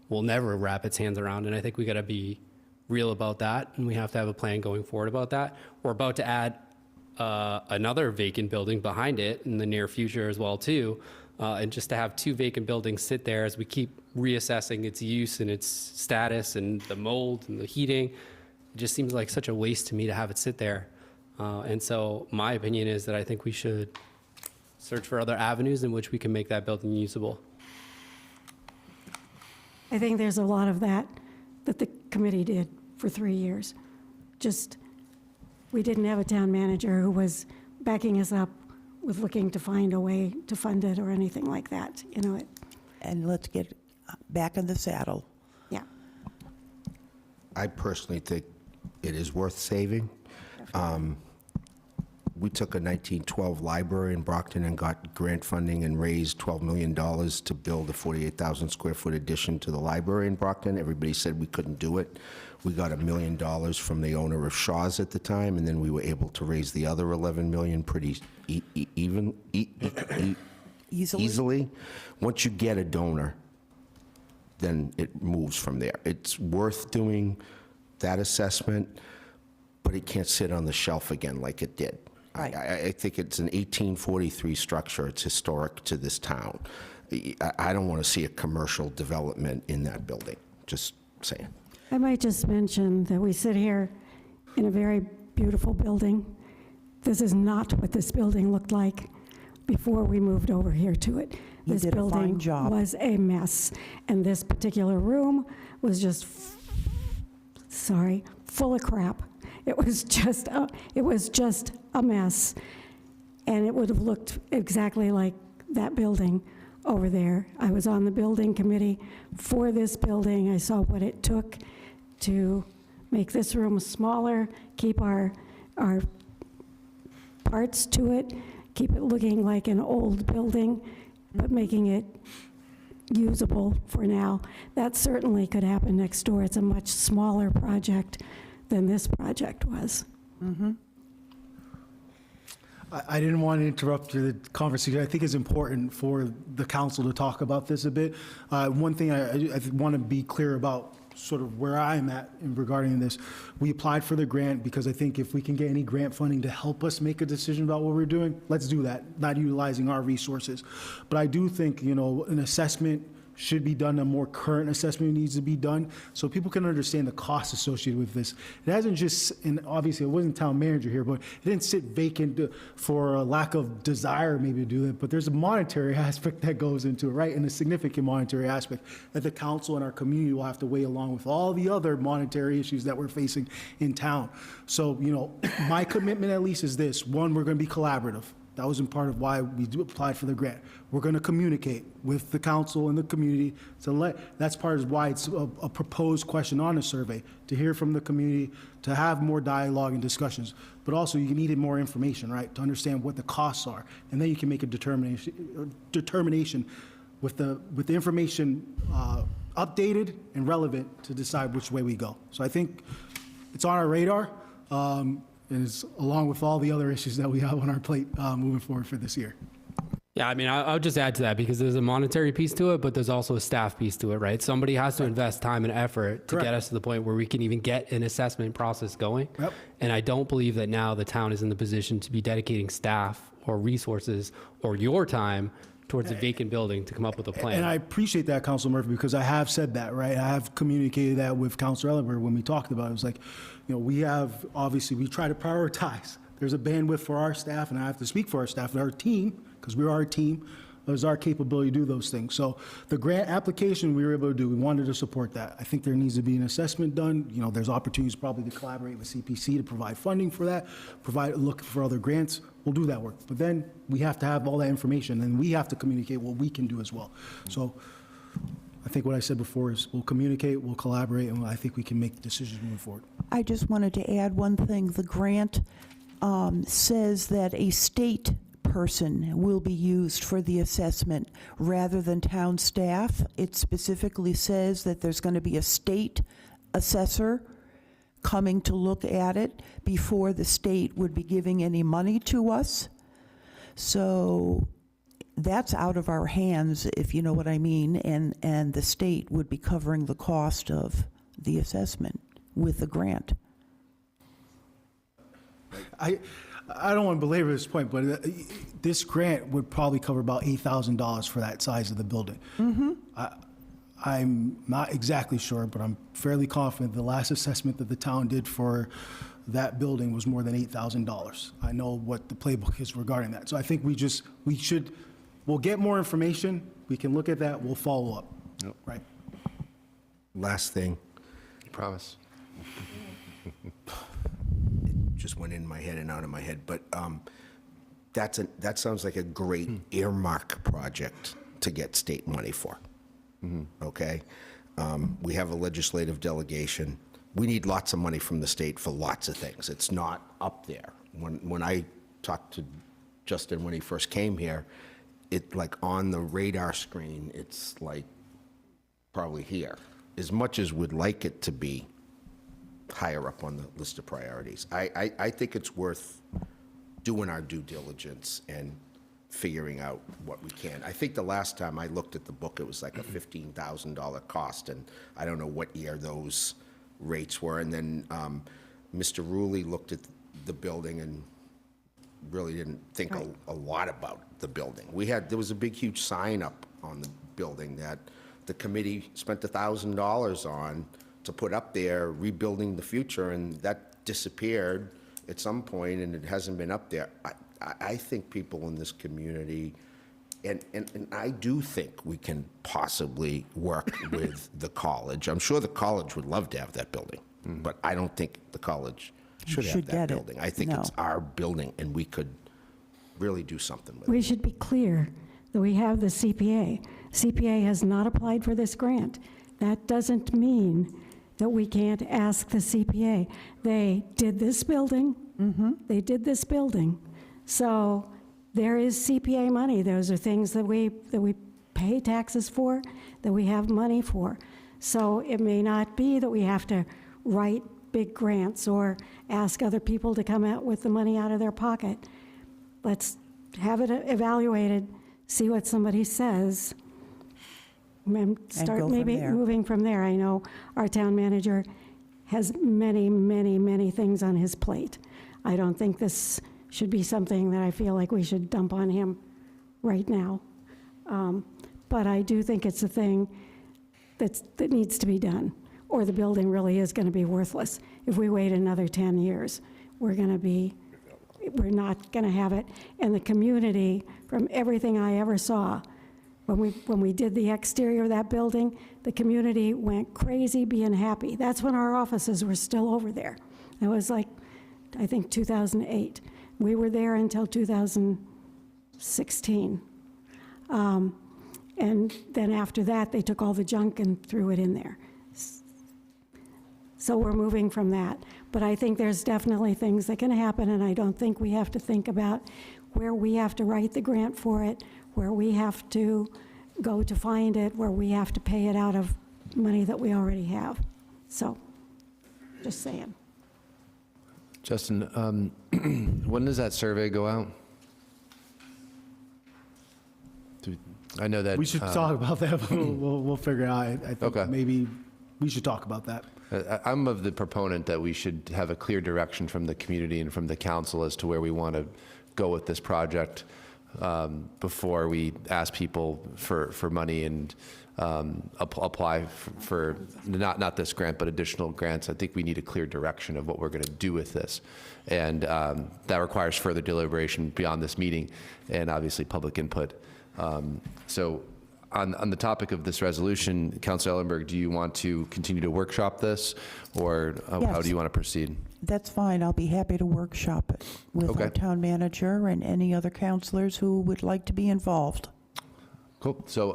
[SPEAKER 8] will never wrap its hands around. And I think we got to be real about that, and we have to have a plan going forward about that. We're about to add another vacant building behind it in the near future as well, too. And just to have 2 vacant buildings sit there as we keep reassessing its use and its status and the mold and the heating, it just seems like such a waste to me to have it sit there. And so my opinion is that I think we should search for other avenues in which we can make that building usable.
[SPEAKER 6] I think there's a lot of that the committee did for 3 years. Just, we didn't have a town manager who was backing us up with looking to find a way to fund it or anything like that,
[SPEAKER 9] And let's get back in the saddle.
[SPEAKER 6] Yeah.
[SPEAKER 4] I personally think it is worth saving. We took a 1912 library in Brockton and got grant funding and raised $12 million to build a 48,000 square foot addition to the library in Brockton. Everybody said we couldn't do it. We got $1 million from the owner of Shaw's at the time, and then we were able to raise the other 11 million pretty easily. Once you get a donor, then it moves from there. It's worth doing that assessment, but it can't sit on the shelf again like it did.
[SPEAKER 9] Right.
[SPEAKER 4] I think it's an 1843 structure. It's historic to this town. I don't want to see a commercial development in that building, just saying.
[SPEAKER 6] I might just mention that we sit here in a very beautiful building. This is not what this building looked like before we moved over here to it.
[SPEAKER 9] You
[SPEAKER 6] This
[SPEAKER 9] did a fine
[SPEAKER 6] building
[SPEAKER 9] job.
[SPEAKER 6] was a mess, and this particular room was just, full of crap. It was just a mess, and it would have looked exactly like that building over there. I was on the building committee for this building. I saw what it took to make this room smaller, keep our parts to it, keep it looking like an old building, but making it usable for now. That certainly could happen next door. It's a much smaller project than this project was.
[SPEAKER 5] I didn't want to interrupt the conversation. I think it's important for the council to talk about this a bit. One thing I want to be clear about sort of where I'm at regarding this. We applied for the grant because I think if we can get any grant funding to help us make a decision about what we're doing, let's do that, not utilizing our resources. But I do think, an assessment should be done, a more current assessment needs to be done, so people can understand the costs associated with this. It hasn't just, and obviously it wasn't town manager here, but it didn't sit vacant for a lack of desire maybe to do that, but there's a monetary aspect that goes into it, right? And a significant monetary aspect that the council and our community will have to weigh along with all the other monetary issues that we're facing in town. So, my commitment at least is this. One, we're gonna be collaborative. That wasn't part of why we applied for the grant. We're going to communicate with the council and the community that's part of why it's a proposed question on a survey, to hear from the community, to have more dialogue and discussions. But also you needed more information, right, to understand what the costs are. And then you can make a determination with the information updated and relevant to decide which way we go. So I think it's on our radar. And it's along with all the other issues that we have on our plate moving forward for this year.
[SPEAKER 8] Yeah, I mean, I'll just add to that because there's a monetary piece to it, but there's also a staff piece to it, right? Somebody has to invest time and effort to get us to the point where we can even get an assessment process going.
[SPEAKER 5] Yep.
[SPEAKER 8] And I don't believe that now the town is in the position to be dedicating staff or resources or your time towards a vacant building to come up with a plan.
[SPEAKER 5] And I appreciate that, Council Murphy, because I have said that, right? I have communicated that with Councilor Ellenberg when we talked about it. It was like, we try to prioritize. There's a bandwidth for our staff, and I have to speak for our staff and our team, because we are a team. There's our capability to do those things. So the grant application we were able to do, we wanted to support that. I think there needs to be an assessment done. There's opportunities probably to collaborate with CPC to provide funding for that, look for other grants. We'll do that work. But then we have to have all that information, and we have to communicate what we can do as well. So I think what I said before is we'll communicate, we'll collaborate, and I think we can make decisions moving forward.
[SPEAKER 9] I just wanted to add one thing. The grant says that a state person will be used for the assessment rather than town staff. It specifically says that there's going to be a state assessor coming to look at it before the state would be giving any money to us. So that's out of our hands, if you know what I mean, and the state would be covering the cost of the assessment with the grant.
[SPEAKER 5] I don't want to belabor this point, but this grant would probably cover about $8,000 for that size of the building. I'm not exactly sure, but I'm fairly confident the last assessment that the town did for that building was more than $8,000. I know what the playbook is regarding that. So I think we'll get more information, we can look at that, we'll follow up.
[SPEAKER 4] Yep.
[SPEAKER 5] Right.
[SPEAKER 4] Last thing,
[SPEAKER 3] Promise.
[SPEAKER 4] just went in my head and out of my head, but that sounds like a great earmark project to get state money for. Okay? We have a legislative delegation. We need lots of money from the state for lots of things. It's not up there. When I talked to Justin when he first came here, it like on the radar screen, it's like probably here. As much as we'd like it to be higher up on the list of priorities. I think it's worth doing our due diligence and figuring out what we can. I think the last time I looked at the book, it was like a $15,000 cost, and I don't know what year those rates were. And then Mr. Ruley looked at the building and really didn't think a lot about the building. There was a big, huge sign up on the building that the committee spent $1,000 on to put up there, rebuilding the future, and that disappeared at some point, and it hasn't been up there. I think people in this community, and I do think we can possibly work with the college. I'm sure the college would love to have that building, but I don't think the college should have that building. I think it's our building, and we could really do something with it.
[SPEAKER 6] We should be clear that we have the CPA. CPA has not applied for this grant. That doesn't mean that we can't ask the CPA. They did this building. They did this building. So there is CPA money. Those are things that we pay taxes for, that we have money for. So it may not be that we have to write big grants or ask other people to come out with the money out of their pocket. Let's have it evaluated, see what somebody says, and start
[SPEAKER 9] go from
[SPEAKER 6] maybe
[SPEAKER 9] there.
[SPEAKER 6] moving from there. I know our town manager has many, many, many things on his plate. I don't think this should be something that I feel like we should dump on him right now. But I do think it's a thing that needs to be done, or the building really is going to be worthless. If we wait another 10 years, we're not going to have it. And the community, from everything I ever saw, when we did the exterior of that building, the community went crazy being happy. That's when our offices were still over there. It was like, I think, 2008. We were there until 2016. And then after that, they took all the junk and threw it in there. So we're moving from that. But I think there's definitely things that can happen, and I don't think we have to think about where we have to write the grant for it, where we have to go to find it, where we have to pay it out of money that we already have. So, just saying.
[SPEAKER 3] Justin, when does that survey go out? I know that.
[SPEAKER 5] We should talk about that, but we'll figure it out. I think
[SPEAKER 3] Okay.
[SPEAKER 5] maybe we should talk about that.
[SPEAKER 3] I'm of the proponent that we should have a clear direction from the community and from the council as to where we want to go with this project before we ask people for money and apply for not this grant, but additional grants. I think we need a clear direction of what we're going to do with this. And that requires further deliberation beyond this meeting and obviously public input. So on the topic of this resolution, Councilor Ellenberg, do you want to continue to workshop this, or how
[SPEAKER 9] Yes.
[SPEAKER 3] do you want to proceed?
[SPEAKER 9] That's fine. I'll be happy to workshop it with our
[SPEAKER 3] Okay.
[SPEAKER 9] town manager and any other counselors who would like to be involved.
[SPEAKER 3] Cool. So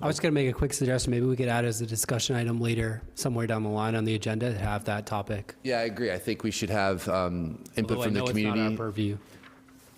[SPEAKER 8] I was going to make a quick suggestion. Maybe we could add as a discussion item later, somewhere down the line on the agenda, to have that topic.
[SPEAKER 3] yeah, I agree. I think we should have input
[SPEAKER 8] Although I
[SPEAKER 3] from the
[SPEAKER 8] know
[SPEAKER 3] community.
[SPEAKER 8] it's not our purview.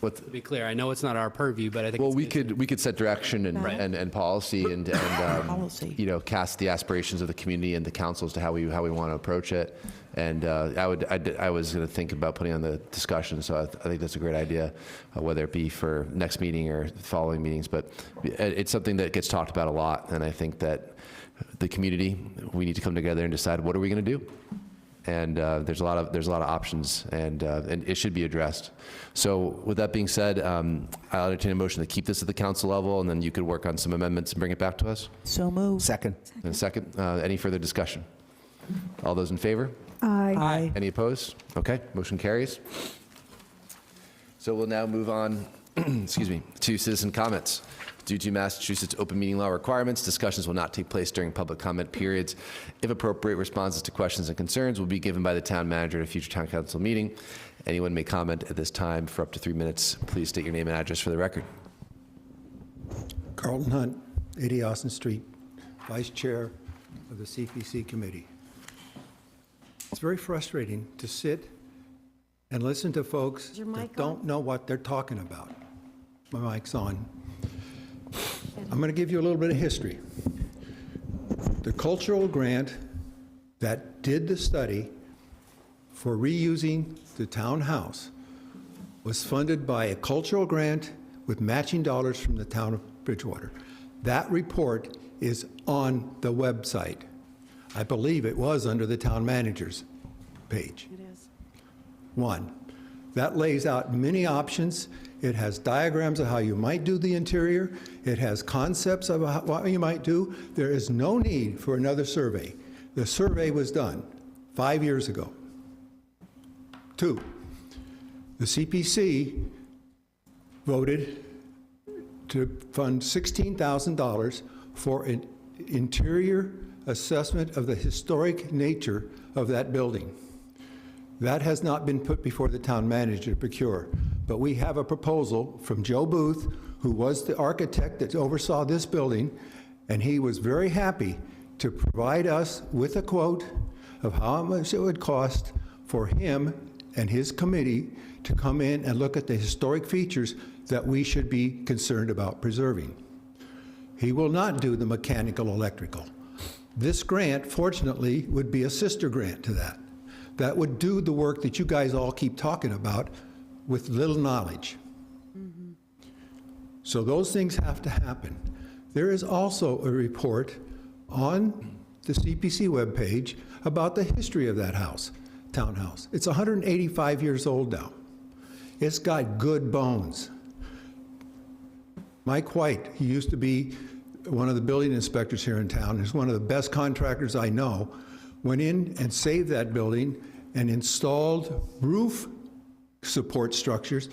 [SPEAKER 8] To be clear, I know it's not our purview, but I think
[SPEAKER 3] Well,
[SPEAKER 8] it's
[SPEAKER 3] we could set direction and,
[SPEAKER 6] Right.
[SPEAKER 3] and policy and
[SPEAKER 9] Policy.
[SPEAKER 3] you know, cast the aspirations of the community and the councils to how we want to approach it. And I was going to think about putting on the discussion, so I think that's a great idea, whether it be for next meeting or following meetings. But it's something that gets talked about a lot, and I think that the community, we need to come together and decide what are we going to do. And there's a lot of options, and it should be addressed. So with that being said, I'll entertain a motion to keep this at the council level, and then you could work on some amendments and bring it back to us.
[SPEAKER 9] So moved.
[SPEAKER 4] Second.
[SPEAKER 3] And second, any further discussion? All those in favor?
[SPEAKER 13] Aye.
[SPEAKER 3] Any opposed? Okay, motion carries. So we'll now move on, excuse me, to citizen comments. Due to Massachusetts open meeting law requirements, discussions will not take place during public comment periods. If appropriate, responses to questions and concerns will be given by the town manager at a future town council meeting. Anyone may comment at this time for up to 3 minutes. Please state your name and address for the record.
[SPEAKER 14] Carlton Hunt, 80 Austin Street, Vice Chair of the CPC Committee. It's very frustrating to sit and listen to folks
[SPEAKER 6] Is your mic
[SPEAKER 14] that don't know what they're talking about. My mic's on. I'm going to give you a little bit of history. The cultural grant that did the study for reusing the townhouse was funded by a cultural grant with matching dollars from the town of Bridgewater. That report is on the website. I believe it was under the town manager's page.
[SPEAKER 6] It is.
[SPEAKER 14] One, that lays out many options. It has diagrams of how you might do the interior. It has concepts of what you might do. There is no need for another survey. The survey was done 5 years ago. Two, the CPC voted to fund $16,000 for an interior assessment of the historic nature of that building. That has not been put before the town manager to procure. But we have a proposal from Joe Booth, who was the architect that oversaw this building, and he was very happy to provide us with a quote of how much it would cost for him and his committee to come in and look at the historic features that we should be concerned about preserving. He will not do the mechanical electrical. This grant, fortunately, would be a sister grant to that. That would do the work that you guys all keep talking about with little knowledge. So those things have to happen. There is also a report on the CPC webpage about the history of that house, townhouse. It's 185 years old now. It's got good bones. Mike White, he used to be one of the building inspectors here in town. He's one of the best contractors I know. Went in and saved that building and installed roof support structures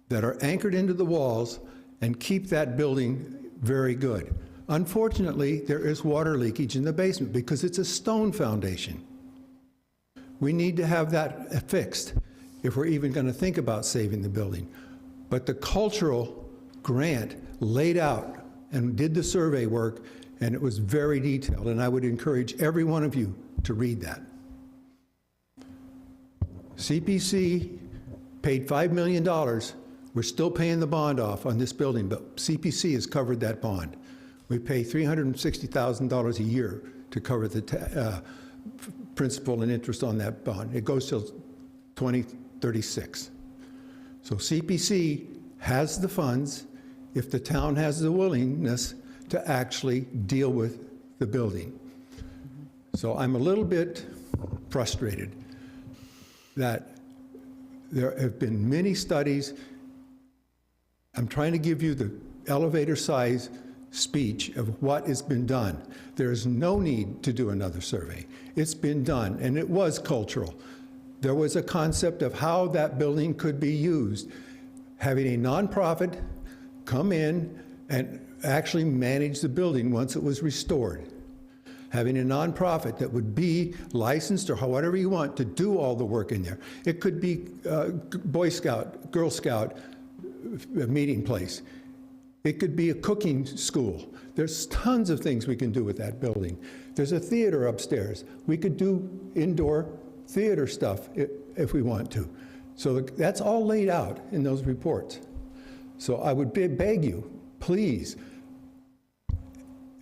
[SPEAKER 14] that are anchored into the walls and keep that building very good. Unfortunately, there is water leakage in the basement because it's a stone foundation. We need to have that fixed if we're even going to think about saving the building. But the cultural grant laid out and did the survey work, and it was very detailed, and I would encourage every one of you to read that. CPC paid $5 million. We're still paying the bond off on this building, but CPC has covered that bond. We pay $360,000 a year to cover the principal and interest on that bond. It goes till 2036. So CPC has the funds if the town has the willingness to actually deal with the building. So I'm a little bit frustrated that there have been many studies. I'm trying to give you the elevator size speech of what has been done. There is no need to do another survey. It's been done, and it was cultural. There was a concept of how that building could be used. Having a nonprofit come in and actually manage the building once it was restored. Having a nonprofit that would be licensed or whatever you want to do all the work in there. It could be Boy Scout, Girl Scout meeting place. It could be a cooking school. There's tons of things we can do with that building. There's a theater upstairs. We could do indoor theater stuff if we want to. So that's all laid out in those reports. So I would beg you, please,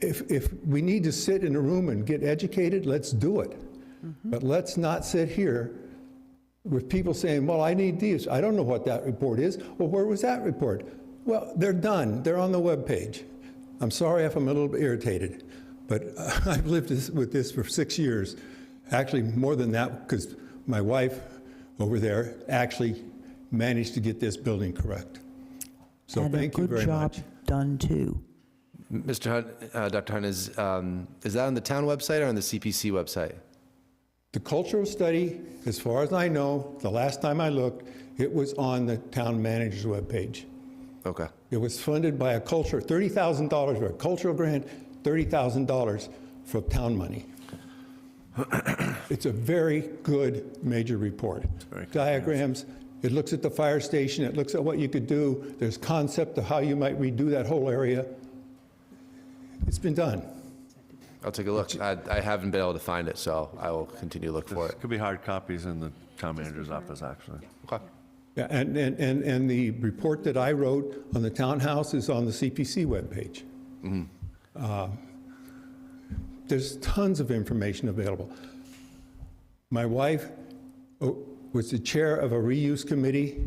[SPEAKER 14] if we need to sit in a room and get educated, let's do it. But let's not sit here with people saying, well, I need these. I don't know what that report is. Well, where was that report? Well, they're done. They're on the webpage. I'm sorry if I'm a little bit irritated, but I've lived with this for 6 years. Actually, more than that, because my wife over there actually managed to get this building correct. So thank you very much.
[SPEAKER 9] And a good job done, too.
[SPEAKER 3] Mr. Hunt, Dr. Hunt, is that on the town website or on the CPC website?
[SPEAKER 14] The cultural study, as far as I know, the last time I looked, it was on the town manager's webpage.
[SPEAKER 3] Okay.
[SPEAKER 14] It was funded by a $30,000 for a cultural grant, $30,000 for town money. It's a very good major report. Diagrams, it looks at the fire station, it looks at what you could do, there's concept of how you might redo that whole area. It's been done.
[SPEAKER 3] I'll take a look. I haven't been able to find it, so I will continue to look for it.
[SPEAKER 1] Could be hard copies in the town manager's office, actually.
[SPEAKER 3] Okay.
[SPEAKER 14] Yeah, and the report that I wrote on the townhouse is on the CPC webpage. There's tons of information available. My wife was the chair of a reuse committee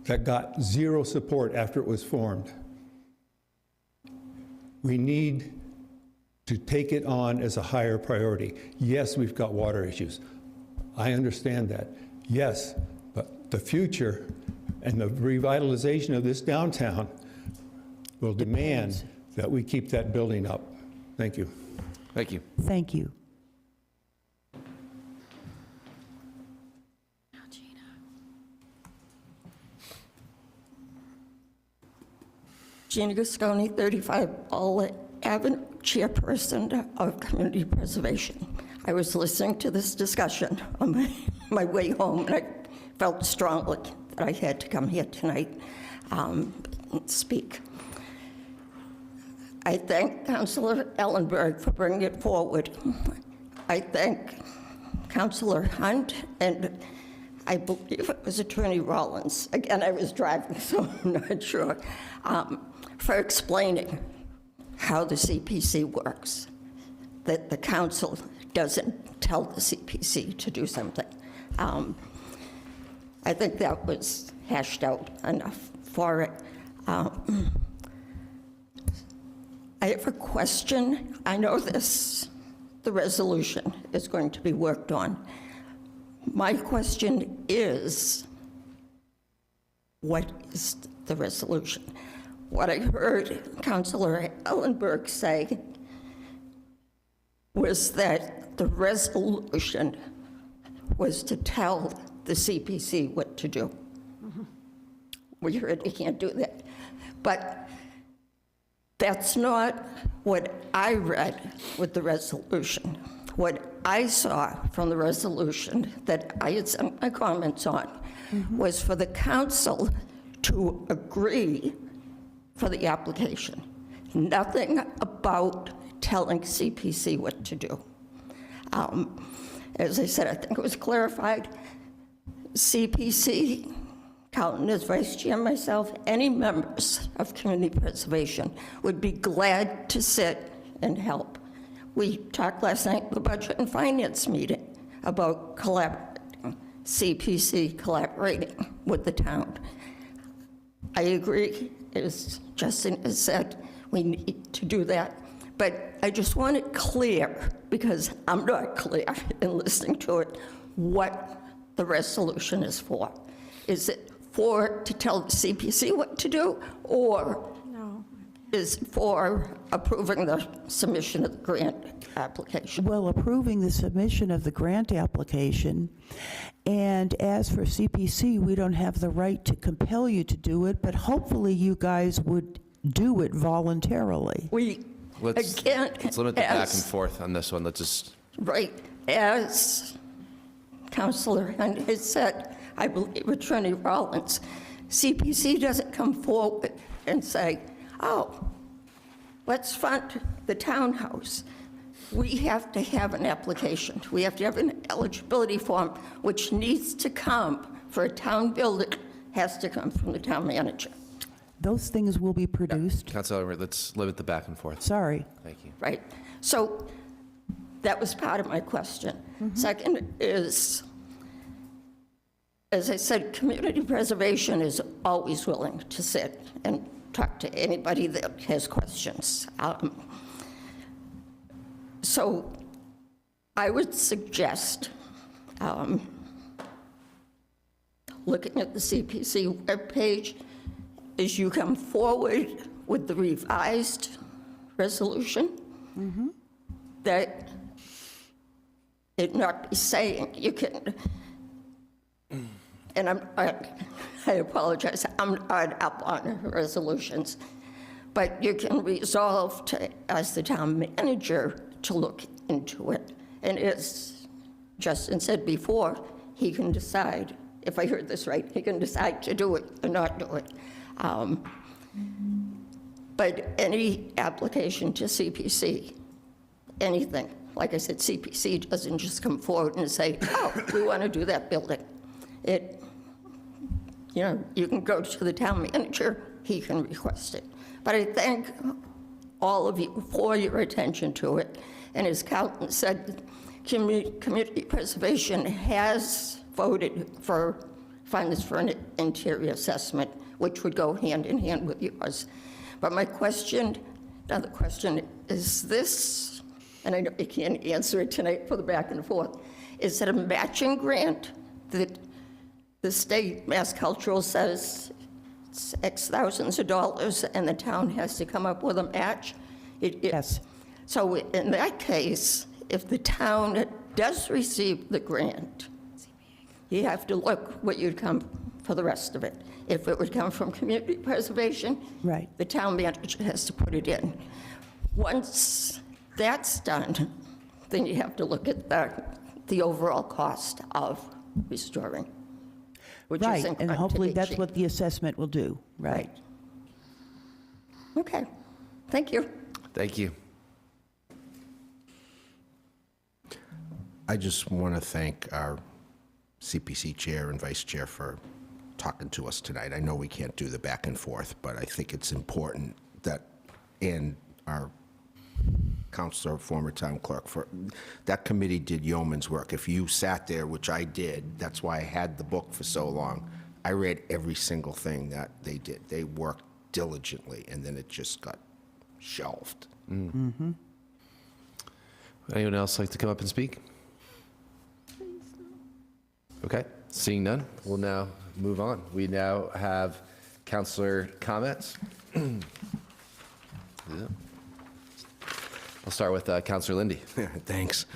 [SPEAKER 14] that got zero support after it was formed. We need to take it on as a higher priority. Yes, we've got water issues. I understand that. Yes, but the future and the revitalization of this downtown will demand that we keep that building up. Thank you.
[SPEAKER 3] Thank you.
[SPEAKER 9] Thank you.
[SPEAKER 15] Gina Gasconi, 35 Ball Avenue, Chairperson of Community Preservation. I was listening to this discussion on my way home, and I felt strongly that I had to come here tonight and speak. I thank Councilor Ellenberg for bringing it forward. I thank Councilor Hunt, and I believe it was Attorney Rollins. Again, I was driving, so I'm not sure, for explaining how the CPC works, that the council doesn't tell the CPC to do something. I think that was hashed out enough for it. I have a question. I know the resolution is going to be worked on. My question is, what is the resolution? What I heard Councilor Ellenberg say was that the resolution was to tell the CPC what to do. We heard you can't do that. But that's not what I read with the resolution. What I saw from the resolution that I had sent my comments on was for the council to agree for the application. Nothing about telling CPC what to do. As I said, I think it was clarified. CPC, Carlton as vice chair, myself, any members of community preservation would be glad to sit and help. We talked last night at the Budget and Finance meeting about collaborating, CPC collaborating with the town. I agree, as Justin has said, we need to do that. But I just want it clear, because I'm not clear in listening to it, what the resolution is for. Is it to tell the CPC what to do, or is it for approving the submission of the grant application?
[SPEAKER 9] Well, approving the submission of the grant application, and as for CPC, we don't have the right to compel you to do it, but hopefully you guys would do it voluntarily.
[SPEAKER 3] Let's limit the back and forth on this one. Let's just...
[SPEAKER 15] Right. As Councilor Hunt has said, I believe Attorney Rollins, CPC doesn't come forward and say, oh, let's fund the townhouse. We have to have an application. We have to have an eligibility form, which needs to come for a town building has to come from the town manager.
[SPEAKER 9] Those things will be produced.
[SPEAKER 3] Councilor, let's limit the back and forth.
[SPEAKER 9] Sorry.
[SPEAKER 3] Thank you.
[SPEAKER 15] Right. So that was part of my question. Second is, as I said, community preservation is always willing to sit and talk to anybody that has questions. So I would suggest looking at the CPC webpage as you come forward with the revised resolution, that it not be saying you can, and I apologize, I'm not up on resolutions, but you can resolve to, as the town manager, to look into it. And as Justin said before, he can decide, if I heard this right, he can decide to do it or not do it. But any application to CPC, anything, like I said, CPC doesn't just come forward and say, oh, we want to do that building. You can go to the town manager, he can request it. But I thank all of you for your attention to it. And as Carlton said, community preservation has voted for funds for an interior assessment, which would go hand in hand with yours. But my question, another question, is this, and I know you can't answer it tonight for the back and forth, is it a matching grant that the state, Mass Cultural, says it's X thousands of dollars and the town has to come up with a match?
[SPEAKER 9] Yes.
[SPEAKER 15] So in that case, if the town does receive the grant, you have to look what you'd come for the rest of it. If it would come from community preservation,
[SPEAKER 9] Right.
[SPEAKER 15] the town manager has to put it in. Once that's done, then you have to look at the overall cost of restoring, which is
[SPEAKER 9] Right, and
[SPEAKER 15] incredibly
[SPEAKER 9] hopefully that's
[SPEAKER 15] cheap.
[SPEAKER 9] what the assessment will do, right?
[SPEAKER 15] Okay, thank you.
[SPEAKER 3] Thank you.
[SPEAKER 4] I just want to thank our CPC chair and vice chair for talking to us tonight. I know we can't do the back and forth, but I think it's important that, and our counselor, former town clerk, for that committee did yeoman's work. If you sat there, which I did, that's why I had the book for so long. I read every single thing that they did. They worked diligently, and then it just got shelved.
[SPEAKER 3] Anyone else like to come up and speak? Okay, seeing none, we'll now move on. We now have counselor comments. Yeah. I'll start with Counselor Lindy.
[SPEAKER 4] Thanks.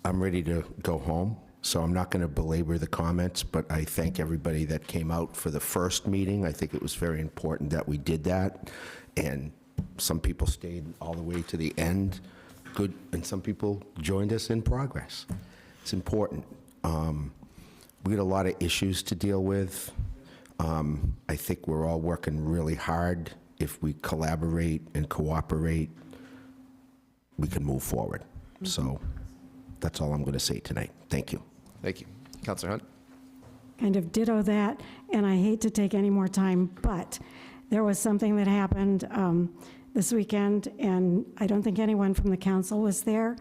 [SPEAKER 4] I'm ready to go home, so I'm not going to belabor the comments, but I thank everybody that came out for the first meeting. I think it was very important that we did that, and some people stayed all the way to the end, good, and some people joined us in progress. It's important. We got a lot of issues to deal with. I think we're all working really hard. If we collaborate and cooperate, we can move forward. So that's all I'm going to say tonight. Thank you.
[SPEAKER 3] Thank you. Counselor Hunt?
[SPEAKER 6] Kind of ditto that, and I hate to take any more time, but there was something that happened this weekend, and I don't think anyone from the council was there,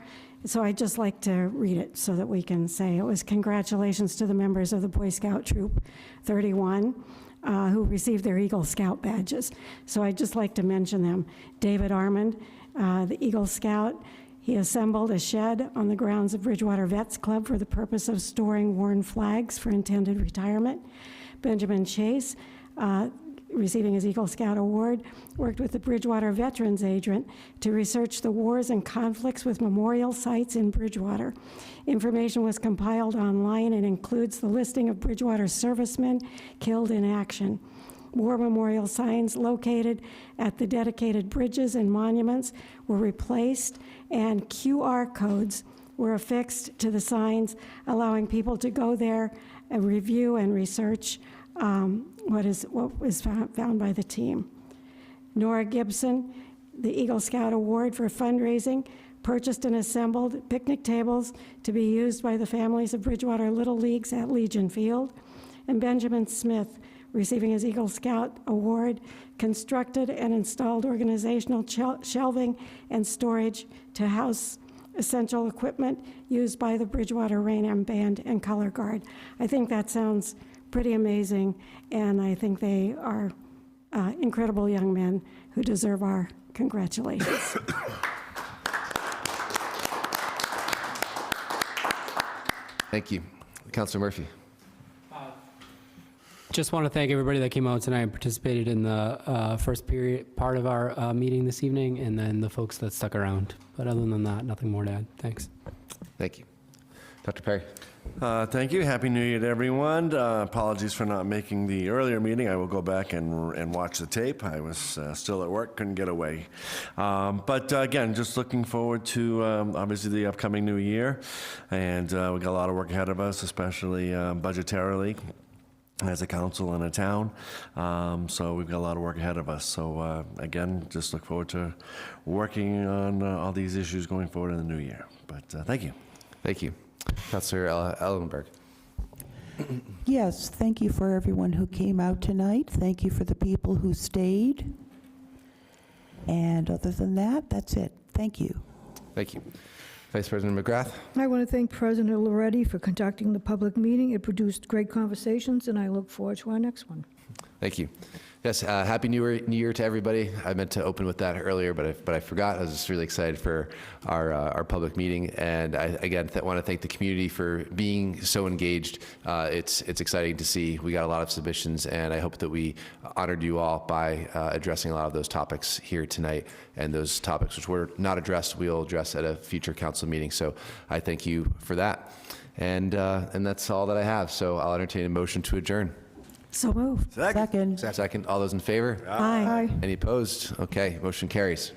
[SPEAKER 6] so I'd just like to read it so that we can say it was congratulations to the members of the Boy Scout Troop 31 who received their Eagle Scout badges. So I'd just like to mention them. David Armand, the Eagle Scout, he assembled a shed on the grounds of Bridgewater Vets Club for the purpose of storing worn flags for intended retirement. Benjamin Chase, receiving his Eagle Scout Award, worked with the Bridgewater Veterans Agent to research the wars and conflicts with memorial sites in Bridgewater. Information was compiled online and includes the listing of Bridgewater servicemen killed in action. War memorial signs located at the dedicated bridges and monuments were replaced, and QR codes were affixed to the signs, allowing people to go there and review and research what was found by the team. Nora Gibson, the Eagle Scout Award for fundraising, purchased and assembled picnic tables to be used by the families of Bridgewater Little Leagues at Legion Field. And Benjamin Smith, receiving his Eagle Scout Award, constructed and installed organizational shelving and storage to house essential equipment used by the Bridgewater Rain-M Band and Color Guard. I think that sounds pretty amazing, and I think they are incredible young men who deserve our congratulations.
[SPEAKER 3] Thank you. Councilor Murphy.
[SPEAKER 8] Just want to thank everybody that came out tonight and participated in the first part of our meeting this evening, and then the folks that stuck around. But other than that, nothing more to add. Thanks.
[SPEAKER 3] Thank you. Dr. Perry.
[SPEAKER 1] Thank you. Happy New Year to everyone. Apologies for not making the earlier meeting. I will go back and watch the tape. I was still at work, couldn't get away. But again, just looking forward to obviously the upcoming new year. And we got a lot of work ahead of us, especially budgetarily as a council and a town. So we've got a lot of work ahead of us. So again, just look forward to working on all these issues going forward in the new year. But thank you.
[SPEAKER 3] Thank you. Councilor Ellenberg.
[SPEAKER 9] Yes, thank you for everyone who came out tonight. Thank you for the people who stayed. And other than that, that's it. Thank you.
[SPEAKER 3] Thank you. Vice President McGrath.
[SPEAKER 13] I want to thank President Loretti for conducting the public meeting. It produced great conversations, and I look forward to our next one.
[SPEAKER 3] Thank you. Yes, Happy New Year to everybody. I meant to open with that earlier, but I forgot. I was just really excited for our public meeting, and I again want to thank the community for being so engaged. It's exciting to see. We got a lot of submissions, and I hope that we honored you all by addressing a lot of those topics here tonight. And those topics which were not addressed, we'll address at a future council meeting. So I thank you for that, and that's all that I have. So I'll entertain a motion to adjourn.
[SPEAKER 6] So moved.
[SPEAKER 9] Second.
[SPEAKER 3] Second. All those in favor?
[SPEAKER 6] Aye.
[SPEAKER 3] Any opposed? Okay, motion carries.